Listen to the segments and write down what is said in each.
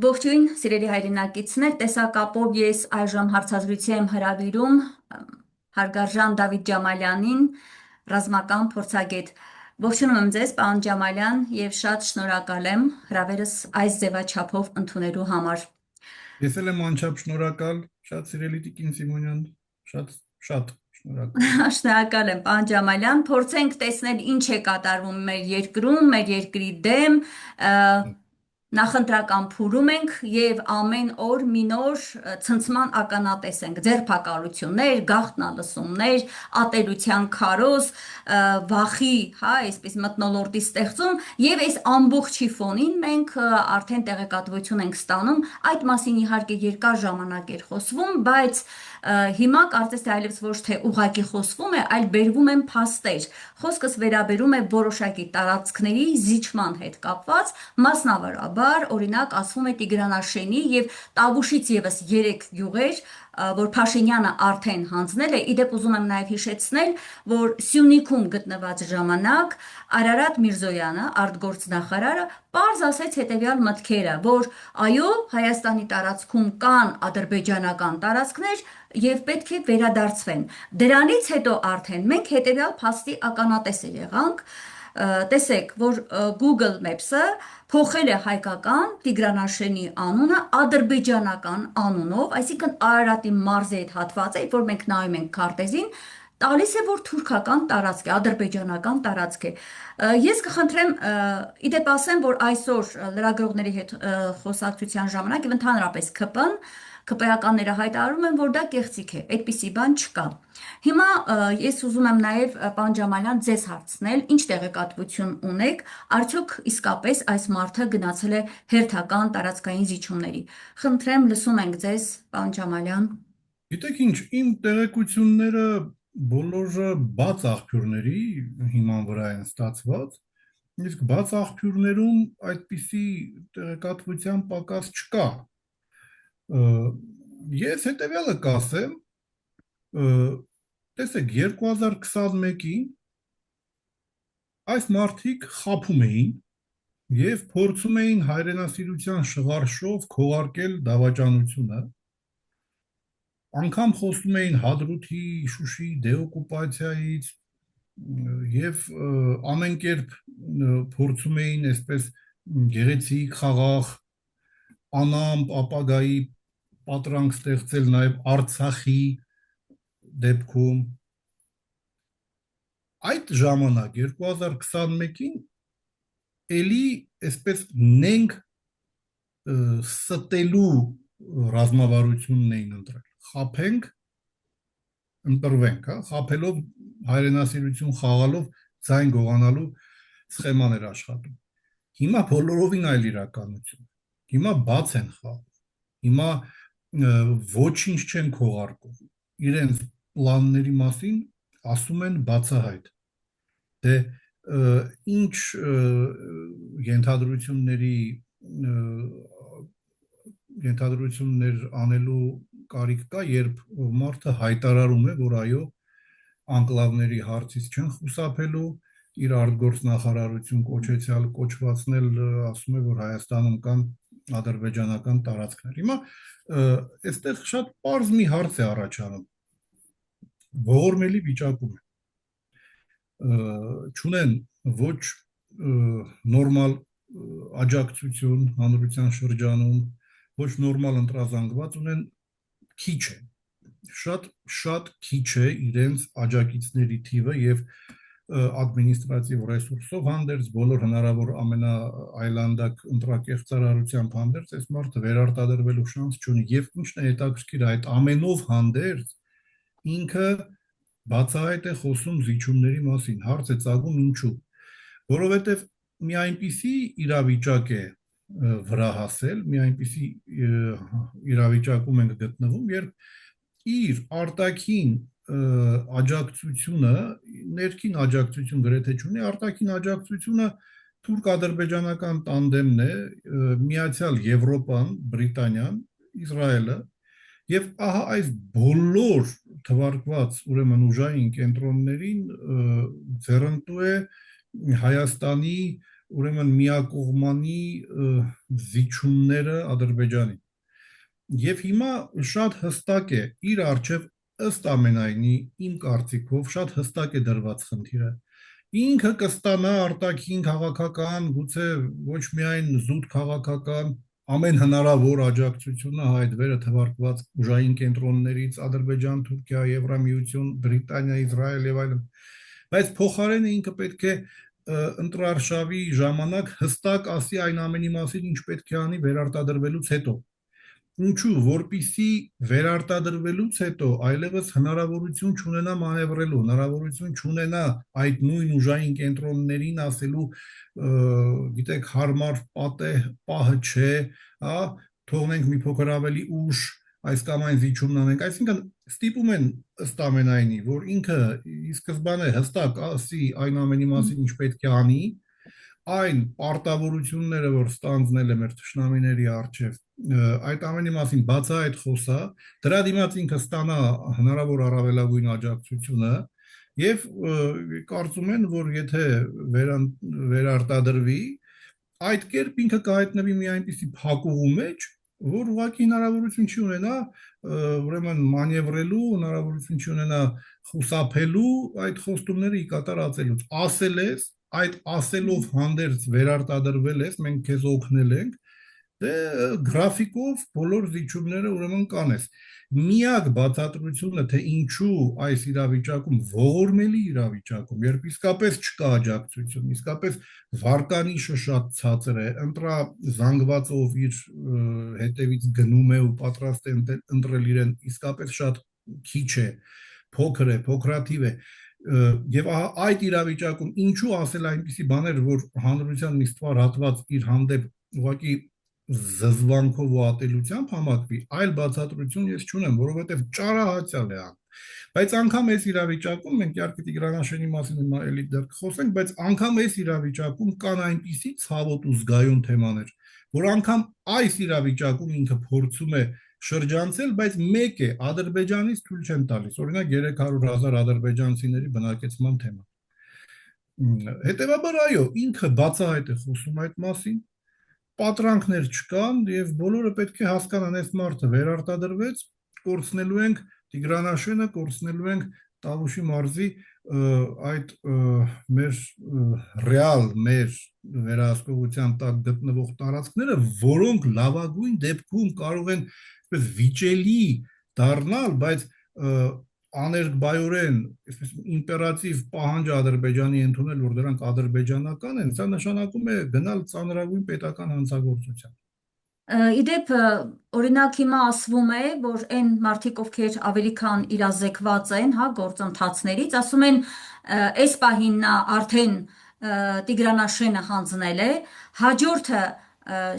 Ողջույն, սիրելի հայրենակիցներ, տեսակապով ես այժմ հարցազրույցի եմ հրավիրում հարգարժան Դավիթ Ջամալյանին, ռազմական փորձագետ։ Ողջունում եմ ձեզ, պարոն Ջամալյան, եւ շատ շնորհակալ եմ հրավերս այս ձևաչափով ընդունելու համար։ Ես էլ եմ անչափ շնորհակալ, շատ սիրելի Տիկին Սիմոնյան, շատ շնորհակալ։ Շնորհակալ եմ, պարոն Ջամալյան, փորձենք տեսնել ինչ է կատարվում մեր երկրում, մեր երկրի դեմ, նախընտրական փուլում ենք եւ ամեն օր մի նոր ցնցման ականատես ենք, ձերբակալություններ, գաղտնալսումներ, ատելության քարոզ, վախի, այսպես մթնոլորտի ստեղծում եւ այս ամբողջի ֆոնին մենք արդեն տեղեկատվություն ենք ստանում, այդ մասին իհարկե երկար ժամանակ էր խոսվում, բայց հիմա կարծես թե այլևս ոչ թե ուղակի խոսվում է, այլ բերվում են փաստեր։ Խոսքս վերաբերում է որոշակի տարածքների զիջման հետ կապված, մասնավորաբար, օրինակ ասվում է Տիգրանաշենի եւ Տավուշից եւս 3 գյուղեր, որ Փաշինյանը արդեն հանձնել է, իդեպ ուզում եմ նաև հիշեցնել, որ Սյունիքում գտնված ժամանակ Արարատ Միրզոյանը, արտգործնախարարը, պարզ ասեց հետևյալ մտքերը, որ այո, Հայաստանի տարածքում կան ադրբեջանական տարածքներ եւ պետք է վերադարձվեն։ Դրանից հետո արդեն մենք հետևյալ փաստի ականատեսը եղանք, տեսեք, որ Google Maps-ը փոխել է հայկական Տիգրանաշենի անունը ադրբեջանական անունով, այսինքն Արարատի մարզի այդ հատվածը, որ մենք նայում ենք քարտեզին, տալիս է, որ թուրքական տարածք է, ադրբեջանական տարածք է։ Ես կխնդրեմ, իդեպ ասեմ, որ այսօր լրագրողների հետ խոսակցության ժամանակ եւ ընդհանրապես ԿՊ-ականները հայտարարում են, որ դա կեղծիք է, այդպիսի բան չկա։ Հիմա ես ուզում եմ նաև պարոն Ջամալյան ձեզ հարցնել, ինչ տեղեկատվություն ունեք, արդյոք իսկապես այս մարդը գնացել է հերթական տարածքային զիջումների։ Խնդրեմ, լսում ենք ձեզ, պարոն Ջամալյան։ Գիտեք ինչ, իմ տեղեկությունները բոլորը բաց աղբյուրների հիման վրա են ստացված, իսկ բաց աղբյուրներում այդպիսի տեղեկատվության պակաս չկա։ Ես հետևյալը կասեմ, տեսեք 2021-ին այս մարդիկ խաբում էին եւ փորձում էին հայրենասիրության շղարշով քողարկել դավաճանությունը, անգամ խոսում էին Հադրութի, Շուշի դեօկուպացիայից եւ ամեն կերպ փորձում էին այսպես գեղեցիկ խաղաղ անամպ ապագայի պատրանք ստեղծել նաեւ Արցախի դեպքում այդ ժամանակ 2021-ին էլի այսպես նենք ստելու ռազմավարությունն էին ընտրել խափենք ընտրվենք, խափելով հայրենասիրություն խաղալով ձայն գողանալու սխեման էր աշխատում։ Հիմա բոլորովին այլ իրականություն։ Հիմա բաց են խաղում։ Հիմա ոչինչ չեն քողարկում։ Իրենց պլանների մասին ասում են բացահայտ։ Դե ինչ ենթադրություններ անելու կարիք կա, երբ մարդը հայտարարում է, որ այո, անկլավների հարցից չեն խուսափելու, իր արտգործնախարարություն կոչվածն էլ ասում է, որ Հայաստանում կան ադրբեջանական տարածքներ։ Հիմա այստեղ շատ պարզ մի հարց է առաջանում։ Ողորմելի վիճակում չունեն ոչ նորմալ աջակցություն հանրության շրջանում, ոչ նորմալ ընտրազանգված ունեն քիչ է, շատ քիչ է իրենց աջակիցների թիվը եւ ադմինիստրատիվ ռեսուրսով հանդերձ բոլոր հնարավոր ամենաայլանդակ ընտրակեղծարարությամբ հանդերձ այս մարդը վերարտադրվելու շանս չունի եւ ինչն է հետաքրքիր այդ ամենով հանդերձ ինքը բացահայտ է խոսում զիջումների մասին, հարց է ծագում ինչու, որովհետեւ մի այնպիսի իրավիճակ է վրա հասել, մի այնպիսի իրավիճակում ենք գտնվում, երբ իր արտաքին աջակցությունը, ներքին աջակցություն գրեթե չունի, արտաքին աջակցությունը թուրք-ադրբեջանական տանդեմն է, Միացյալ Եվրոպան, Բրիտանիան, Իսրայելը, եւ ահա այս բոլոր թվարկված ուրեմն ուժային կենտրոններին ձեռնտու է Հայաստանի ուրեմն միակողմանի զիջումները Ադրբեջանի։ Եվ հիմա շատ հստակ է իր առջև ըստ ամենայնի իմ կարծիքով շատ հստակ է դրված խնդիրը։ Ինքը կստանա արտաքին քաղաքական, գուցե ոչ միայն զուտ քաղաքական, ամեն հնարավոր աջակցությունը այդ վերը թվարկված ուժային կենտրոններից Ադրբեջան, Թուրքիա, Եվրամիություն, Բրիտանիա, Իսրայել եւ այլն, բայց փոխարենը ինքը պետք է ընտրարշավի ժամանակ հստակ ասի այն ամենի մասին, ինչ պետք է անի վերարտադրվելուց հետո։ Ինչու, որպիսի վերարտադրվելուց հետո այլևս հնարավորություն չունենա մանևրելու, հնարավորություն չունենա այդ նույն ուժային կենտրոններին ասելու, գիտեք, հարմար պահը չէ, թողնենք մի փոքր ավելի ուշ այս կամ այն զիջումն անենք, այսինքն ստիպում են ըստ ամենայնի, որ ինքը ի սկզբանե հստակ ասի այն ամենի մասին, ինչ պետք է անի, այն պարտավորությունները, որ ստանձնել է մեր թշնամիների առջև, այդ ամենի մասին բացահայտ խոսա, դրա դիմաց ինքը ստանա հնարավոր առավելագույն աջակցությունը եւ կարծում են, որ եթե վերարտադրվի, այդ կերպ ինքը կհայտնվի մի այնպիսի փակուղու մեջ, որ ուղղակի հնարավորություն չի ունենա ուրեմն մանևրելու, հնարավորություն չի ունենա խուսափելու այդ խոստումները ի կատար ածելուց։ Ասել ես, այդ ասելով հանդերձ վերարտադրվել ես, մենք քեզ օգնել ենք, դե գրաֆիկով բոլոր զիջումները ուրեմն կանես։ Միակ բացատրությունը, թե ինչու այս իրավիճակում, ողորմելի իրավիճակում, երբ իսկապես չկա աջակցություն, իսկապես վարկանիշը շատ ցածր է, ընտրա զանգվածով իր հետևից գնում է ու պատրաստ է ընտրել իրեն, իսկապես շատ քիչ է, փոքր է, փոքրաթիվ է, եւ այդ իրավիճակում ինչու ասել այնպիսի բաներ, որ հանրության մի ստվար հատված իր հանդեպ ուղղակի զզվանքով ու ատելությամբ համակվի, այլ բացատրություն ես չունեմ, որովհետև ճարահացյալ է ան։ Բայց անգամ այս իրավիճակում, մենք իհարկե Տիգրանաշենի մասին հիմա էլի դեռ կխոսենք, բայց անգամ այս իրավիճակում կան այնպիսի ցավոտ ու զգայուն թեմաներ, որ անգամ այս իրավիճակում ինքը փորձում է շրջանցել, բայց մեկ է, Ադրբեջանից թույլ չեն տալիս, օրինակ 300,000 ադրբեջանցիների բնակեցման թեման։ Հետևաբար այո, ինքը բացահայտ է խոսում այդ մասին, պատրանքներ չկան եւ բոլորը պետք է հասկանան, այս մարդը վերարտադրվեց, կորցնելու ենք Տիգրանաշենը, կորցնելու ենք Տավուշի մարզի այդ մեր ռեալ, մեր վերահսկողության տակ գտնվող տարածքները, որոնք լավագույն դեպքում կարող են վիճելի դառնալ, բայց աներկբայորեն, այսպես իմպերատիվ պահանջ Ադրբեջանի ընդունել, որ դրանք ադրբեջանական են, սա նշանակում է գնալ ծանրագույն պետական հանցագործության։ Իդեպ, օրինակ հիմա ասվում է, որ այն մարդիկ, ովքեր ավելի քան իրազեկված են, հա, գործընթացներից, ասում են, այս պահին նա արդեն Տիգրանաշենը հանձնել է, հաջորդը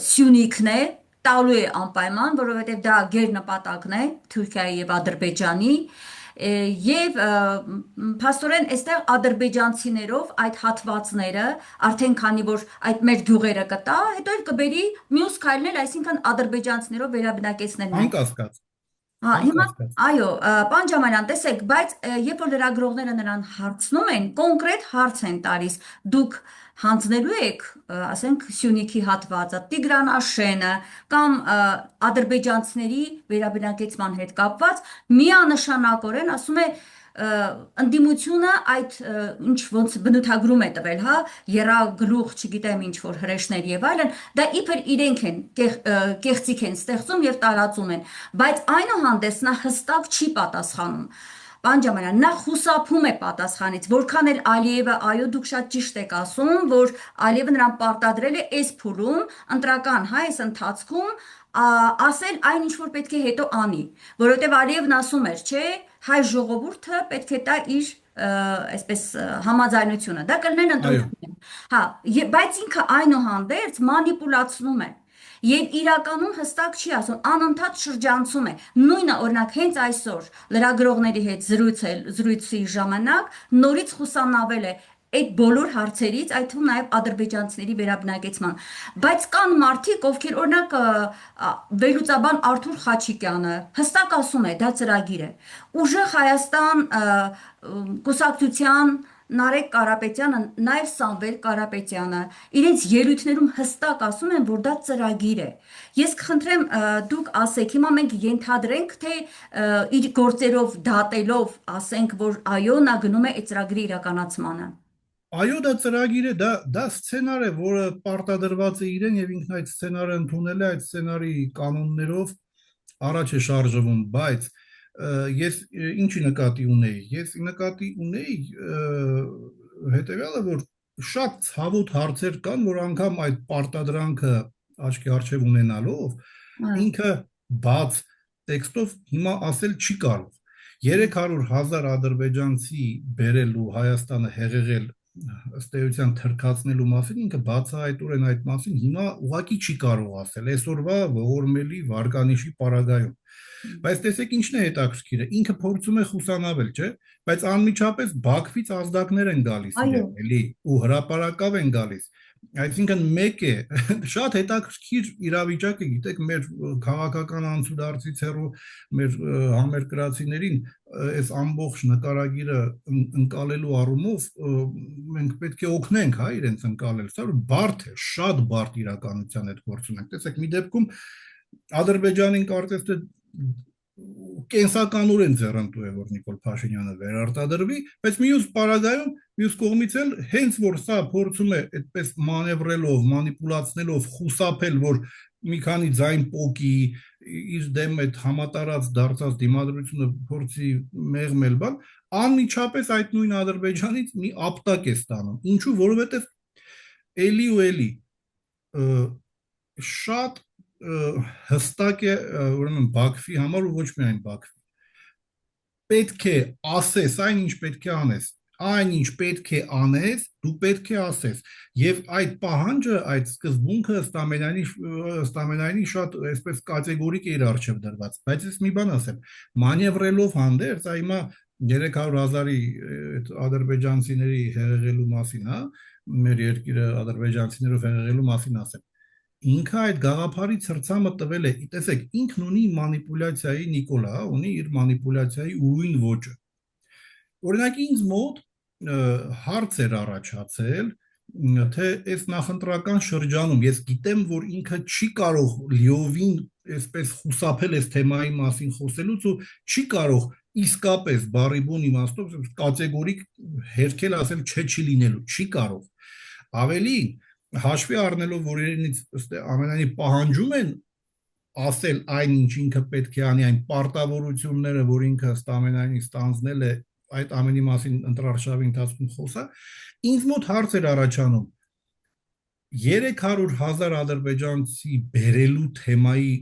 Սյունիքն է, տալու է անպայման, որովհետև դա գերնպատակն է Թուրքիայի եւ Ադրբեջանի, եւ փաստորեն այստեղ ադրբեջանցիներով այդ հատվածները արդեն քանի որ այդ մեր գյուղերը կտա, հետո էլ կբերի մյուս քայլներ, այսինքն ադրբեջանցիներով վերաբնակեցնելն են։ Անկասկած։ Հիմա այո, պարոն Ջամանյան, տեսեք, բայց երբ որ լրագրողները նրան հարցնում են, կոնկրետ հարց են տալիս, դուք հանձնելու եք, ասենք, Սյունիքի հատվածը, Տիգրանաշենը կամ ադրբեջանցիների վերաբնակեցման հետ կապված, միանշանակորեն ասում է ընդդիմությունը այդ ինչ ոնց բնութագրում է տվել, հա, եռագլուխ, չգիտեմ ինչ որ հրեշներ եւ այլն, դա իբր իրենք են կեղծիք են ստեղծում եւ տարածում են, բայց այնուհանդերձ նա հստակ չի պատասխանում։ Պարոն Ջամանյան, նա խուսափում է պատասխանից, որքան էլ Ալիևը, այո, դուք շատ ճիշտ եք ասում, որ Ալիևը նրան պարտադրել է այս փուլում, ընտրական, հա, այս ընթացքում ասել այն ինչ որ պետք է հետո անի, որովհետև Ալիևն ասում էր, չէ, հայ ժողովուրդը պետք է տա իր այսպես համաձայնությունը, դա կլինեն ընտրություններ։ Հա, բայց ինքը այնուհանդերձ մանիպուլացնում է եւ իրականում հստակ չի ասում, անընդհատ շրջանցում է։ Նույնը օրինակ հենց այսօր լրագրողների հետ զրույցի ժամանակ նորից խուսանավել է այդ բոլոր հարցերից, այդ թվում նաև ադրբեջանցիների վերաբնակեցման, բայց կան մարդիկ, ովքեր օրինակ վերլուծաբան Արթուր Խաչիկյանը հստակ ասում է, դա ծրագիր է։ Ուժեղ Հայաստան կուսակցության Նարեկ Կարապետյանը, նաև Սամվել Կարապետյանը իրենց ելույթներում հստակ ասում են, որ դա ծրագիր է։ Ես կխնդրեմ դուք ասեք, հիմա մենք ենթադրենք, թե իր գործերով դատելով ասենք, որ այո, նա գնում է այդ ծրագրի իրականացմանը։ Այո, դա ծրագիր է, դա սցենար է, որը պարտադրված է իրեն եւ ինքն այդ սցենարը ընդունել է, այդ սցենարի կանոններով առաջ է շարժվում, բայց ես ինչի նկատի ունեի։ Ես նկատի ունեի հետեւյալը, որ շատ ցավոտ հարցեր կան, որ անգամ այդ պարտադրանքը աչքի առջև ունենալով ինքը բաց տեքստով հիմա ասել չի կարող։ 300,000 ադրբեջանցի բերելու Հայաստանը հեղեղել ըստ էության թրքացնելու մասին ինքը բացահայտորեն այդ մասին հիմա ուղղակի չի կարող ասել այսօրվա ողորմելի վարկանիշի պարագայում։ Բայց տեսեք ինչն է հետաքրքիրը, ինքը փորձում է խուսանավել, չէ՞, բայց անմիջապես Բաքվից ազդակներ են գալիս իրեն, էլի, ու հրապարակավ են գալիս։ Այսինքն մեկ է, շատ հետաքրքիր իրավիճակ է, գիտեք, մեր քաղաքական անցուդարձից հեռու մեր համերկրացիներին այս ամբողջ նկարագիրը ընկալելու առումով մենք պետք է օգնենք, հա, իրենց ընկալել։ Սա բարդ է, շատ բարդ իրականության հետ գործ ունենք։ Տեսեք, մի դեպքում Ադրբեջանին կարծես թե կենսականորեն ձեռնտու է, որ Նիկոլ Փաշինյանը վերարտադրվի, բայց մյուս պարագայում, մյուս կողմից էլ հենց որ սա փորձում է այդպես մանևրելով, մանիպուլացնելով խուսափել, որ մի քանի ձայն պոկի իր դեմ այդ համատարած դարձած դիմադրությունը փորձի մեղմել բան, անմիջապես այդ նույն Ադրբեջանից մի ապտակ է ստանում։ Ինչու, որովհետև էլի ու էլի շատ հստակ է ուրեմն Բաքվի համար ու ոչ միայն Բաքվի պետք է ասես այն ինչ պետք է անես, այն ինչ պետք է անես, դու պետք է ասես, եւ այդ պահանջը, այդ սկզբունքը ըստ ամենայնի շատ այսպես կատեգորիկ է իր առջև դրված, բայց ես մի բան ասեմ, մանևրելով հանդերձ, հիմա 300,000-ի այդ ադրբեջանցիների հեղեղելու մասին, հա, մեր երկիրը ադրբեջանցիներով հեղեղելու մասին ասեմ, ինքը այդ գաղափարի ցրծամը տվել է, տեսեք, ինքն ունի մանիպուլյացիայի Նիկոլա, ունի իր մանիպուլյացիայի ուրույն ոճը։ Օրինակ ինձ մոտ հարց էր առաջացել, թե այս նախընտրական շրջանում ես գիտեմ, որ ինքը չի կարող լիովին այսպես խուսափել այս թեմայի մասին խոսելուց ու չի կարող իսկապես բառիբուն իմաստով կատեգորիկ հերքել ասել չէ չի լինելու, չի կարող։ Ավելին հաշվի առնելով, որ իրենից ամենայնի պահանջում են ասել այն ինչ ինքը պետք է անի, այն պարտավորությունները, որ ինքը ըստ ամենայնի ստանձնել է այդ ամենի մասին ընտրարշավի ընթացքում խոսա, ինձ մոտ հարց էր առաջանում 300,000 ադրբեջանցի բերելու թեմայի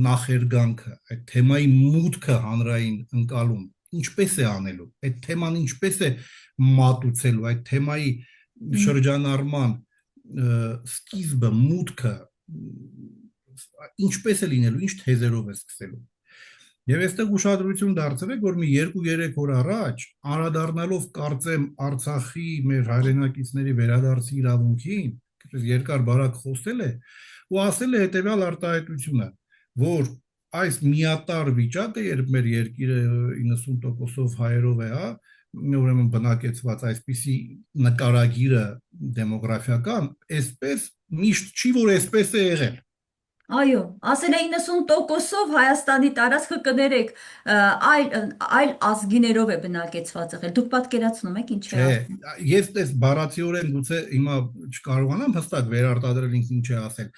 նախերգանքը, այդ թեմայի մուտքը հանրային ընկալում, ինչպես է անելու, այդ թեման ինչպես է մատուցելու, այդ թեմայի շրջանառման սկիզբը, մուտքը ինչպես է լինելու, ինչ թեզերով է սկսելու։ Եվ այստեղ ուշադրություն դարձրեք, որ մի 2-3 օր առաջ անդրադառնալով կարծեմ Արցախի մեր հայրենակիցների վերադարձի իրավունքին, երկար բարակ խոսել է ու ասել է հետևյալ արտահայտությունը, որ այս միատար վիճակը, երբ մեր երկիրը 90%-ով հայերով է, հա, ուրեմն բնակեցված այսպիսի նկարագիրը դեմոգրաֆիական, այսպես միշտ չի, որ այսպես է եղել։ Այո, ասել է 90%-ով Հայաստանի տարածքը կներեք, այլ ազգիներով է բնակեցված եղել։ Դուք պատկերացնում եք ինչ է ասում։ Ես դες բառացիորեն գուցե հիմա չկարողանամ հստակ վերարտադրել ինձ ինչ է ասել։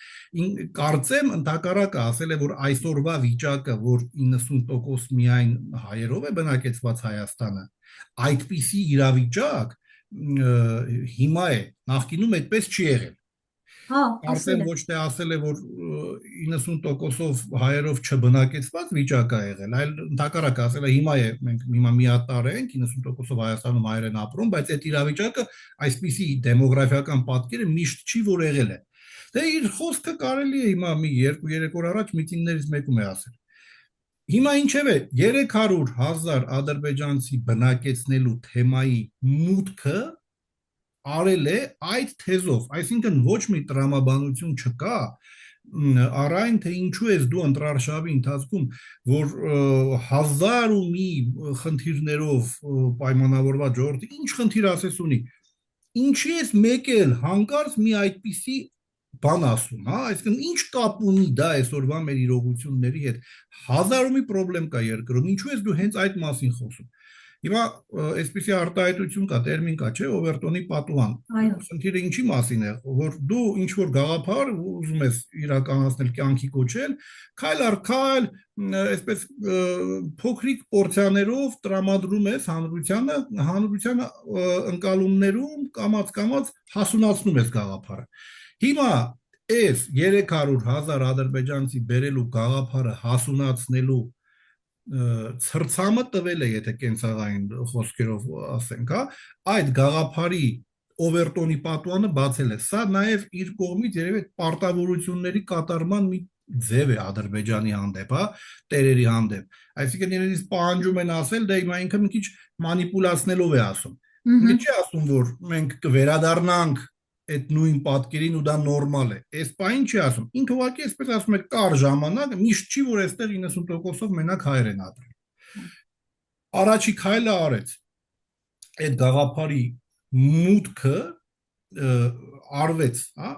Կարծեմ ընդհակառակը ասել է, որ այսօրվա վիճակը, որ 90% միայն հայերով է բնակեցված Հայաստանը, այդպիսի իրավիճակ հիմա է, նախկինում այդպես չի եղել։ Կարծեմ ոչ թե ասել է, որ 90%-ով հայերով չբնակեցված վիճակ է եղել, այլ ընդհակառակը ասել է հիմա է, մենք հիմա միատար ենք, 90%-ով Հայաստանում հայեր են ապրում, բայց այդ իրավիճակը այսպիսի դեմոգրաֆիական պատկերը միշտ չի, որ եղել է։ Դե իր խոսքը կարելի է հիմա մի 2-3 օր առաջ միտինգներից մեկում է ասել։ Հիմա ինչև է 300,000 ադրբեջանցի բնակեցնելու թեմայի մուտքը արել է այդ թեզով, այսինքն ոչ մի տրամաբանություն չկա առայն թե ինչու ես դու ընտրարշավի ընթացքում, որ հազար ու մի խնդիրներով պայմանավորված ժողովրդի ինչ խնդիր ասես ունի, ինչի ես մեկ էլ հանկարծ մի այդպիսի բան ասում, հա, այսինքն ինչ կապ ունի դա այսօրվա մեր իրողությունների հետ, հազար ու մի խնդրեմ կա երկրում, ինչու ես դու հենց այդ մասին խոսում։ Հիմա այսպիսի արտահայտություն կա, տերմին կա, չէ, Օվերտոնի պատուհան։ Խնդիրը ինչի մասին է, որ դու ինչ որ գաղափար ուզում ես իրականացնել, կյանքի կոչել, քայլ առ քայլ, այսպես փոքրիկ պորցիաներով տրամադրում ես հանրությանը ընկալումներում կամաց հասունացնում ես գաղափարը։ Հիմա այս 300,000 ադրբեջանցի բերելու գաղափարը հասունացնելու ցրցամը տվել է, եթե կենցաղային խոսքերով ասենք, հա, այդ գաղափարի Օվերտոնի պատուհանը բացել է։ Սա նաև իր կողմից երևի պարտավորությունների կատարման մի ձև է Ադրբեջանի հանդեպ, հա, տերերի հանդեպ։ Այսինքն իրենից պահանջում են ասել, դա հիմա ինքը մի քիչ մանիպուլացնելով է ասում։ Ինքը չի ասում, որ մենք կվերադառնանք այդ նույն պատկերին ու դա նորմալ է։ Այս բանը չի ասում։ Ինքը ուղղակի այսպես ասում է, կար ժամանակ, միշտ չի, որ այստեղ 90%-ով մենակ հայեր են ապրել։ Առաջի քայլը արեց։ Այդ գաղափարի մուտքը արվեց, հա,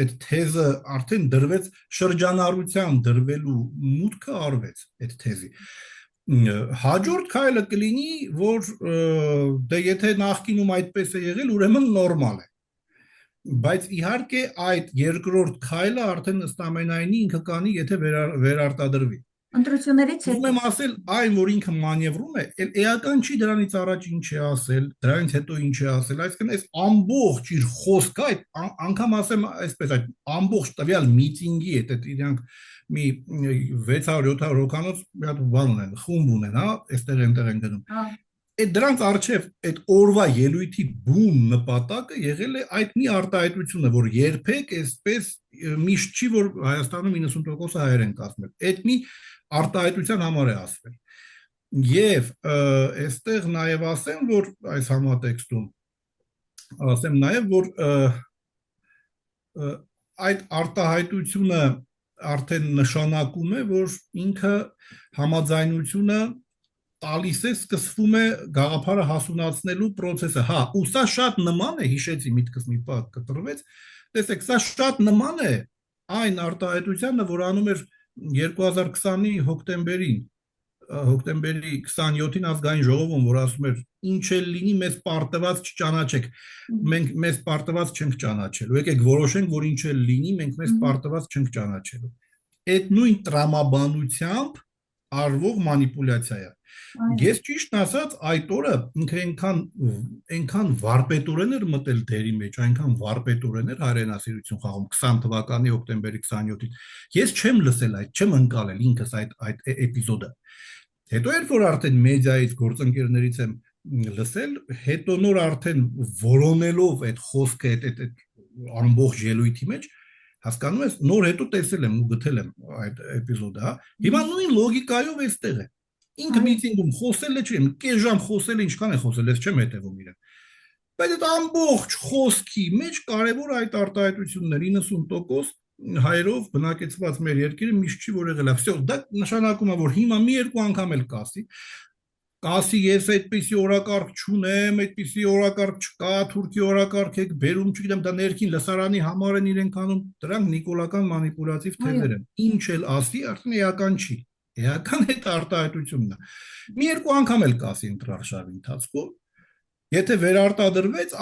այդ թեզը արդեն դրվեց շրջանառության դրվելու մուտքը արվեց այդ թեզի։ Հաջորդ քայլը կլինի, որ դե եթե նախկինում այդպես է եղել, ուրեմն նորմալ է։ Բայց իհարկե այդ երկրորդ քայլը արդեն ըստ ամենայնի ինքը կանի, եթե վերարտադրվի։ Ընտրություններից հետո եմ ասել, այն որ ինքը մանևրում է, էական չի դրանից առաջ ինչ է ասել, դրանից հետո ինչ է ասել, այսինքն այս ամբողջ իր խոսքը, այդ անգամ ասեմ այսպես, այդ ամբողջ տվյալ միտինգի հետ իրանք մի 600-700 հոգանոց մի հատ բան ունեն, խումբ ունեն, հա, այստեղ այնտեղ են գնում։ Այդ դրանց արչև այդ օրվա ելույթի բուն նպատակը եղել է այդ մի արտահայտությունը, որ երբեք այսպես միշտ չի, որ Հայաստանում 90%-ը հայեր են կազմել։ Այդ մի արտահայտության համար է ասվել։ Եվ այստեղ նաև ասեմ, որ այս համատեքստում ասեմ նաև, որ այդ արտահայտությունը արդեն նշանակում է, որ ինքը համաձայնությունը տալիս է, սկսվում է գաղափարը հասունացնելու process-ը։ Հա, ու սա շատ նման է, հիշեցի միտքս մի պահ կտրվեց, տեսեք, սա շատ նման է այն արտահայտությանը, որ անում էր 2020-ի հոկտեմբերի 27-ին ազգային ժողովում, որ ասում էր, ինչ էլ լինի, մեզ պարտված չճանաչեք, մենք մեզ պարտված չենք ճանաչելու, եկեք որոշենք, որ ինչ էլ լինի, մենք մեզ պարտված չենք ճանաչելու։ Այդ նույն տրամաբանությամբ արվող մանիպուլյացիա է։ Ես ճիշտն ասած այդ օրը ինքը այնքան վարպետորեն էր մտել դերի մեջ, այնքան վարպետորեն էր հայրենասիրություն խաղում 20 թվականի հոկտեմբերի 27-ին։ Ես չեմ լսել այդ, չեմ ընկալել ինքս այդ էպիզոդը։ Հետո երբ որ արդեն մեդիայից գործընկերներից եմ լսել, հետո նոր արդեն որոնելով այդ խոսքը այդ ամբողջ ելույթի մեջ, հասկանում ես, նոր հետո տեսել եմ ու գտել եմ այդ էպիզոդը, հա։ Հիմա նույն լոգիկայով էստեղ է։ Ինքը միտինգում խոսել է, չեմ, կես ժամ խոսել է, ինչքան է խոսել, ես չեմ հետևում իրեն։ Բայց այդ ամբողջ խոսքի մեջ կարևոր այդ արտահայտությունն էր 90% հայերով բնակեցված մեր երկիրը միշտ չի որ եղել է։ Всё, դա նշանակում է, որ հիմա մի երկու անգամ էլ կասի ես այդպիսի օրակարգ չունեմ, այդպիսի օրակարգ չկա, թուրքի օրակարգ եք բերում, չգիտեմ, դա ներքին լսարանի համար են իրենք անում, դրանք նիկոլական մանիպուլատիվ թեզեր են։ Ինչ էլ ասի, արդեն էական չի։ Էական այդ արտահայտությունն է։ Մի երկու անգամ էլ կասի ընտրարշավի ընթացքում, եթե վերարտադրվեց,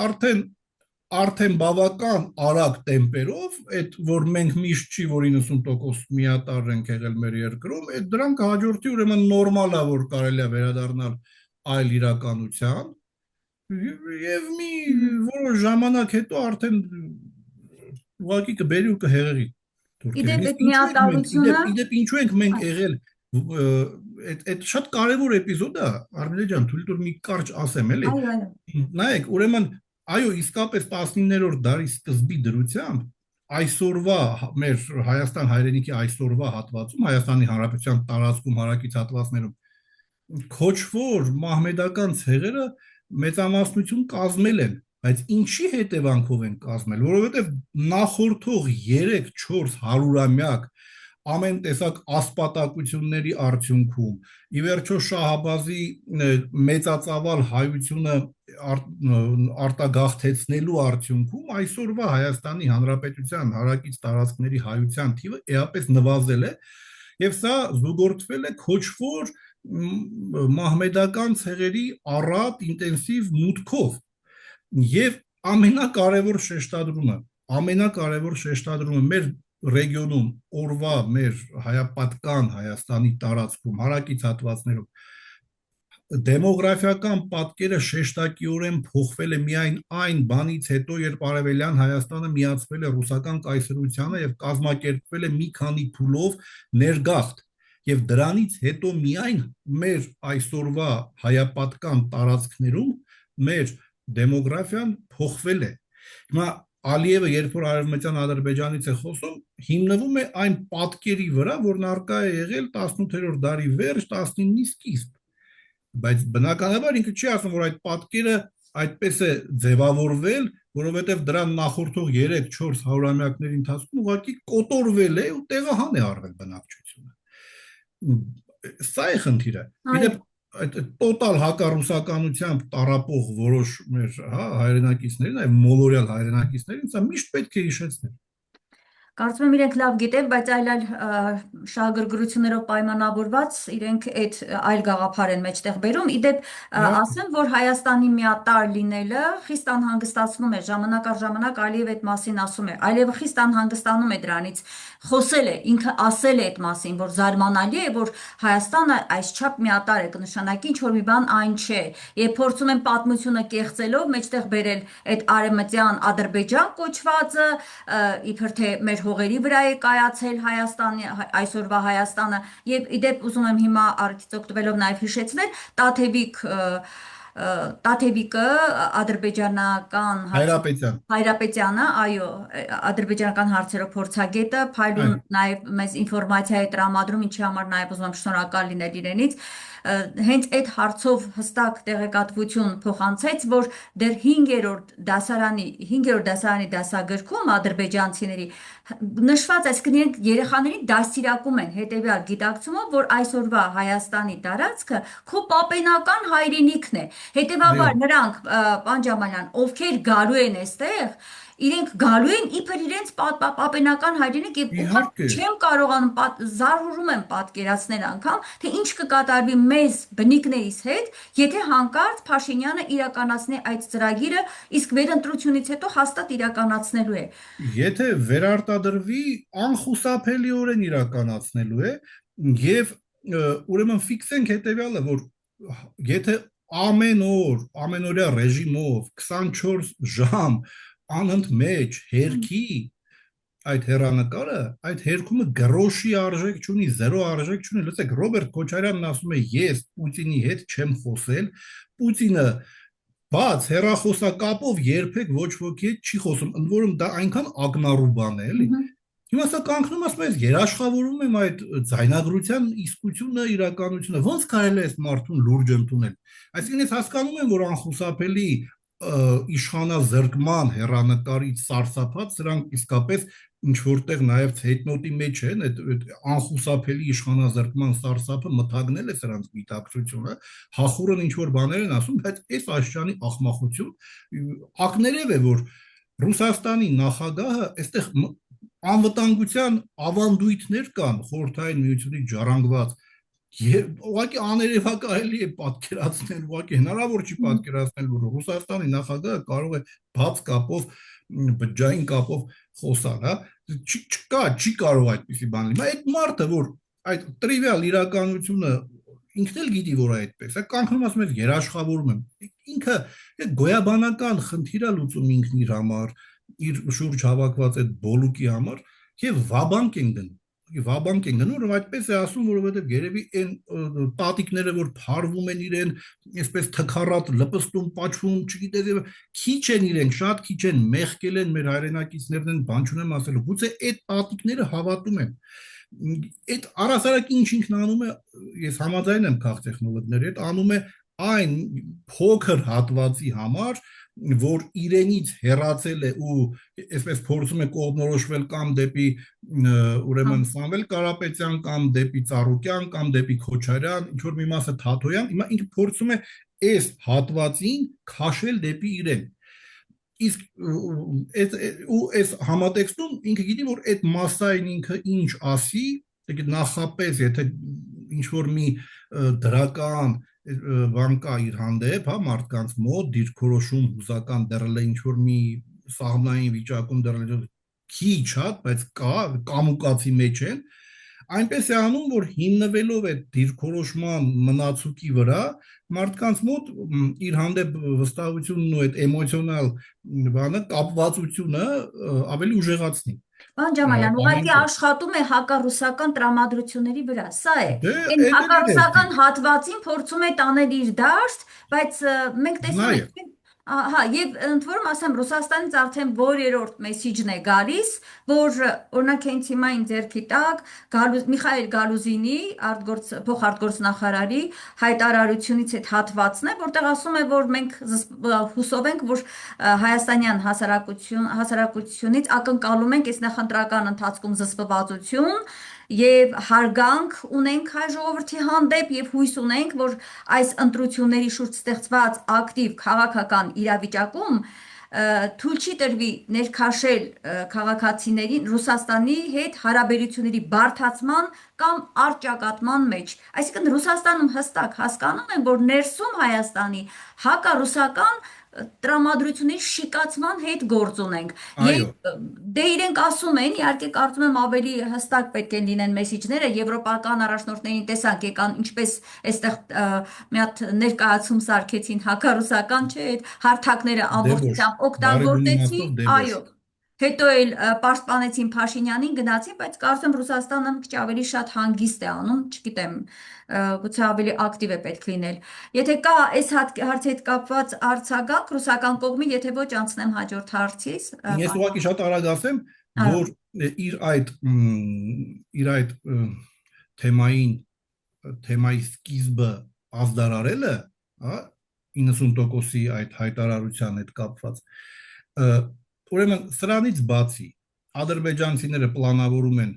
արդեն բավական արագ տեմպերով, այդ որ մենք միշտ չի, որ 90% միատարր ենք եղել մեր երկրում, այդ դրանք հաջորդի ուրեմն նորմալ է, որ կարելի է վերադառնալ այլ իրականության, եւ մի որոշ ժամանակ հետո արդեն ուղղակի կբերի ու կհեղեղի Իդեպ այդ միատարրությունը, իդեպ ինչու ենք մենք եղել, այդ շատ կարևոր էպիզոդ է, Արմինե ջան, թույլ տուր մի կարճ ասեմ, էլի։ Նայեք, ուրեմն այո, իսկապես 19-րդ դարի սկզբի դրությամբ այսօրվա մեր Հայաստան հայրենիքի այսօրվա հատվածում, Հայաստանի Հանրապետության տարածքում հարակից հատվածներում քոչվոր մահմեդական ցեղերը մեծամասնություն կազմել են, բայց ինչի հետևանքով են կազմել, որովհետև նախորդող 3-4 հարյուրամյակ ամեն տեսակ ասպատակությունների արդյունքում, ի վերջո Շահաբազի մեծածավալ հայությունը արտագաղթեցնելու արդյունքում այսօրվա Հայաստանի Հանրապետության հարակից տարածքների հայության թիվը էապես նվազել է, եւ սա զուգորդվել է քոչվոր մահմեդական ցեղերի առատ ինտենսիվ մուտքով եւ ամենակարևոր շեշտադրումը մեր ռեգիոնում օրվա մեր հայապատկան Հայաստանի տարածքում հարակից հատվածներում դեմոգրաֆիական պատկերը շեշտակիորեն փոխվել է միայն այն բանից հետո, երբ Արևելյան Հայաստանը միացվել է ռուսական կայսրությանը եւ կազմակերպվել է մի քանի փուլով ներգաղթ եւ դրանից հետո միայն մեր այսօրվա հայապատկան տարածքներում մեր դեմոգրաֆիան փոխվել է։ Հիմա Ալիևը երբ որ Արևմտյան Ադրբեջանից է խոսում, հիմնվում է այն պատկերի վրա, որն առկա է եղել 18-րդ դարի վերջ, 19-ի սկիզբ, բայց բնականաբար ինքը չի ասում, որ այդ պատկերը այդպես է ձևավորվել, որովհետև դրան նախորդող 3-4 հարյուրամյակների ընթացքում ուղղակի կոտորվել է ու տեղահան է արվել բնակչությունը։ Սա է խնդիրը։ Այդ տոտալ հակառուսականությամբ տարապող որոշ մեր հայրենակիցներին, այլ մոլորյալ հայրենակիցներին, սա միշտ պետք է հիշեցնել։ Կարծում եմ իրենք լավ գիտեն, բայց այլ շահագրգռություններով պայմանավորված իրենք այդ այլ գաղափար են մեջտեղ բերում։ Իդեպ ասեմ, որ Հայաստանի միատարր լինելը խիստ անհանգստացնում է, ժամանակ առ ժամանակ Ալիև այդ մասին ասում է, Ալիևը խիստ անհանգստանում է դրանից, խոսել է, ինքը ասել է այդ մասին, որ զարմանալի է, որ Հայաստանը այսչափ միատարր է, կնշանակի ինչ-որ մի բան այն չէ, եւ փորձում են պատմությունը կեղծելով մեջտեղ բերել այդ արևմտյան Ադրբեջան կոչվածը, իբր թե մեր հողերի վրա է կայացել Հայաստանի, այսօրվա Հայաստանը, եւ իդեպ ուզում եմ հիմա առիթից օգտվելով նաեւ հիշեցնել Տաթևիկը ադրբեջանական Հայրապետյանը, այո, ադրբեջանական հարցերով փորձագետը, Փայլուն նաեւ մեզ ինֆորմացիա է տրամադրում, ինչի համար նաեւ ուզում եմ շնորհակալ լինել իրենից, հենց այդ հարցով հստակ տեղեկատվություն փոխանցեց, որ դեռ 5-րդ դասարանի դասագրքում ադրբեջանցիների նշված, այսինքն իրենք երեխաներին դաստիարակում են հետևյալ գիտակցումով, որ այսօրվա Հայաստանի տարածքը քո պապենական հայրենիքն է, հետևաբար նրանք, պարոն Ջամալյան, ովքեր գալու են այստեղ, իրենք գալու են իբր իրենց պապենական հայրենիք եւ չեմ կարողանում զարհուրում եմ պատկերացնել անգամ, թե ինչ կկատարվի մեզ բնիկներիս հետ, եթե հանկարծ Փաշինյանը իրականացնի այդ ծրագիրը, իսկ վերընտրությունից հետո հաստատ իրականացնելու է։ Եթե վերարտադրվի, անխուսափելիորեն իրականացնելու է եւ ուրեմն ֆիքսենք հետեւյալը, որ եթե ամենօրյա ռեժիմով 24 ժամ անընդմեջ հերքի այդ հեռանկարը, այդ հերքումը գրոշի արժեք չունի, զերո արժեք չունի։ Լսեք, Ռոբերտ Քոչարյանն ասում է, ես Պուտինի հետ չեմ խոսել, Պուտինը բաց հեռախոսակապով երբեք ոչ ոքի հետ չի խոսում, ընդ որում դա այնքան ակնառու բան է, էլի։ Հիմա սա կանգնում ասում ես, երաշխավորում եմ այդ ձայնագրության իսկությունը, իրականությունը, ոնց կարելի է այս մարդուն լուրջ ընդունել։ Այսինքն ես հասկանում եմ, որ անխուսափելի իշխանազրկման հեռանկարից սարսափած սրանք իսկապես ինչ որտեղ նաև հետնոտի մեջ են, այդ անխուսափելի իշխանազրկման սարսափը մթագնել է սրանց գիտակցությունը, հախուռն ինչ որ բաներ են ասում, բայց այս աշճանի ախմախություն ակներև է, որ Ռուսաստանի նախագահը այստեղ անվտանգության ավանդույթներ կան խորհրդային միությունից ժառանգված ուղղակի աներևակայելի է պատկերացնել, ուղղակի հնարավոր չի պատկերացնել, որ Ռուսաստանի նախագահը կարող է բաց կապով, բջջային կապով խոսալ, հա, չի կարող այդպիսի բան լինել։ Այդ մարդը, որ այդ տրիվիալ իրականությունը ինքն էլ գիտի, որ այդպես է, կանգնում ասում ես երաշխավորում եմ։ Ինքը գոյաբանական խնդիր է լուծում ինքն իր համար, իր շուրջ հավաքված այդ բոլուկի համար եւ վաբանկ են գնում։ Վաբանկ են գնում, որ այդպես է ասում, որովհետև երևի այն տատիկները, որ փարվում են իրեն, այսպես թքառատ լպստում, պատճվում, չգիտես, քիչ են իրենք, շատ քիչ են, մեղկել են մեր հայրենակիցներն են, բան չունեմ ասելու, գուցե այդ տատիկները հավատում են։ Այդ առասարակ ինչ ինքն անում է, ես համաձայն եմ քաղտեխնոլոգների հետ, անում է այն փոքր հատվածի համար, որ իրենից հեռացել է ու այսպես փորձում է կողմնորոշվել կամ դեպի ուրեմն Սամվել Կարապետյան կամ դեպի Ծառուկյան կամ դեպի Քոչարյան, ինչ որ մի մասը Թաթոյան, հիմա ինքը փորձում է այս հատվածին քաշել դեպի իրեն։ Իսկ այս համատեքստում ինքը գիտի, որ այդ մասային ինքը ինչ ասի, նախապես, եթե ինչ որ մի դրական բան կա իր հանդեպ, հա, մարդկանց մոտ դիրքորոշում հուզական դրել է, ինչ որ մի սահմանային վիճակում դրել է քիչ, հա, բայց կա, կամուկացի մեջ են, այնպես է անում, որ հիմնվելով այդ դիրքորոշման մնացուկի վրա, մարդկանց մոտ իր հանդեպ վստահությունն ու այդ էմոցիոնալ բանը, կապվածությունը ավելի ուժեղացնի։ Պարոն Ջամալյան, ուղղակի աշխատում է հակառուսական տրամադրությունների վրա, սա է։ Դե, Այն էդ էլ հակառուսական է հատվածին փորձում է տանել իր դաշտ, բայց մենք տեսնում ենք, հա, եւ ընդ որում ասեմ, Ռուսաստանից արդեն որերորդ մեսիջն է գալիս, որ օրինակ հենց հիմա ին ձեռքի տակ Միխայել Գալուզինի փոխարտգործնախարարի հայտարարությունից այդ հատվածն է, որտեղ ասում է, որ մենք հուսով ենք, որ հայաստանյան հասարակությունից ակնկալում ենք այս նախընտրական ընթացքում զսպվածություն եւ հարգանք ունենք հայ ժողովրդի հանդեպ եւ հույս ունենք, որ այս ընտրությունների շուրջ ստեղծված ակտիվ քաղաքական իրավիճակում թույլ չի տրվի ներքաշել քաղաքացիներին Ռուսաստանի հետ հարաբերությունների բարդացման կամ առճակատման մեջ։ Այսինքն Ռուսաստանում հստակ հասկանում են, որ ներսում Հայաստանի հակառուսական տրամադրությունների շիկացման հետ գործ ունենք։ Եվ դե իրենք ասում են, իհարկե կարծում եմ ավելի հստակ պետք է լինեն մեսիջները, եվրոպական առաջնորդներին տեսանք եկան, ինչպես այստեղ մի հատ ներկայացում սարքեցին հակառուսական, չէ, այդ հարթակները ամբողջությամբ օգտագործեցին, այո։ Հետո էլ պաշտպանեցին Փաշինյանին, գնացին, բայց կարծում եմ Ռուսաստանը մի քիչ ավելի շատ հանգիստ է անում, չգիտեմ, գուցե ավելի ակտիվ է պետք լինել։ Եթե կա այս հարցի հետ կապված արձագանք ռուսական կողմի, եթե ոչ անցնեմ հաջորդ հարցից։ Ես ուղղակի շատ արագ ասեմ, որ իր այդ թեմայի սկիզբը ազդարարելը, հա, 90%-ի այդ հայտարարության հետ կապված, ուրեմն սրանից բացի ադրբեջանցիները պլանավորում են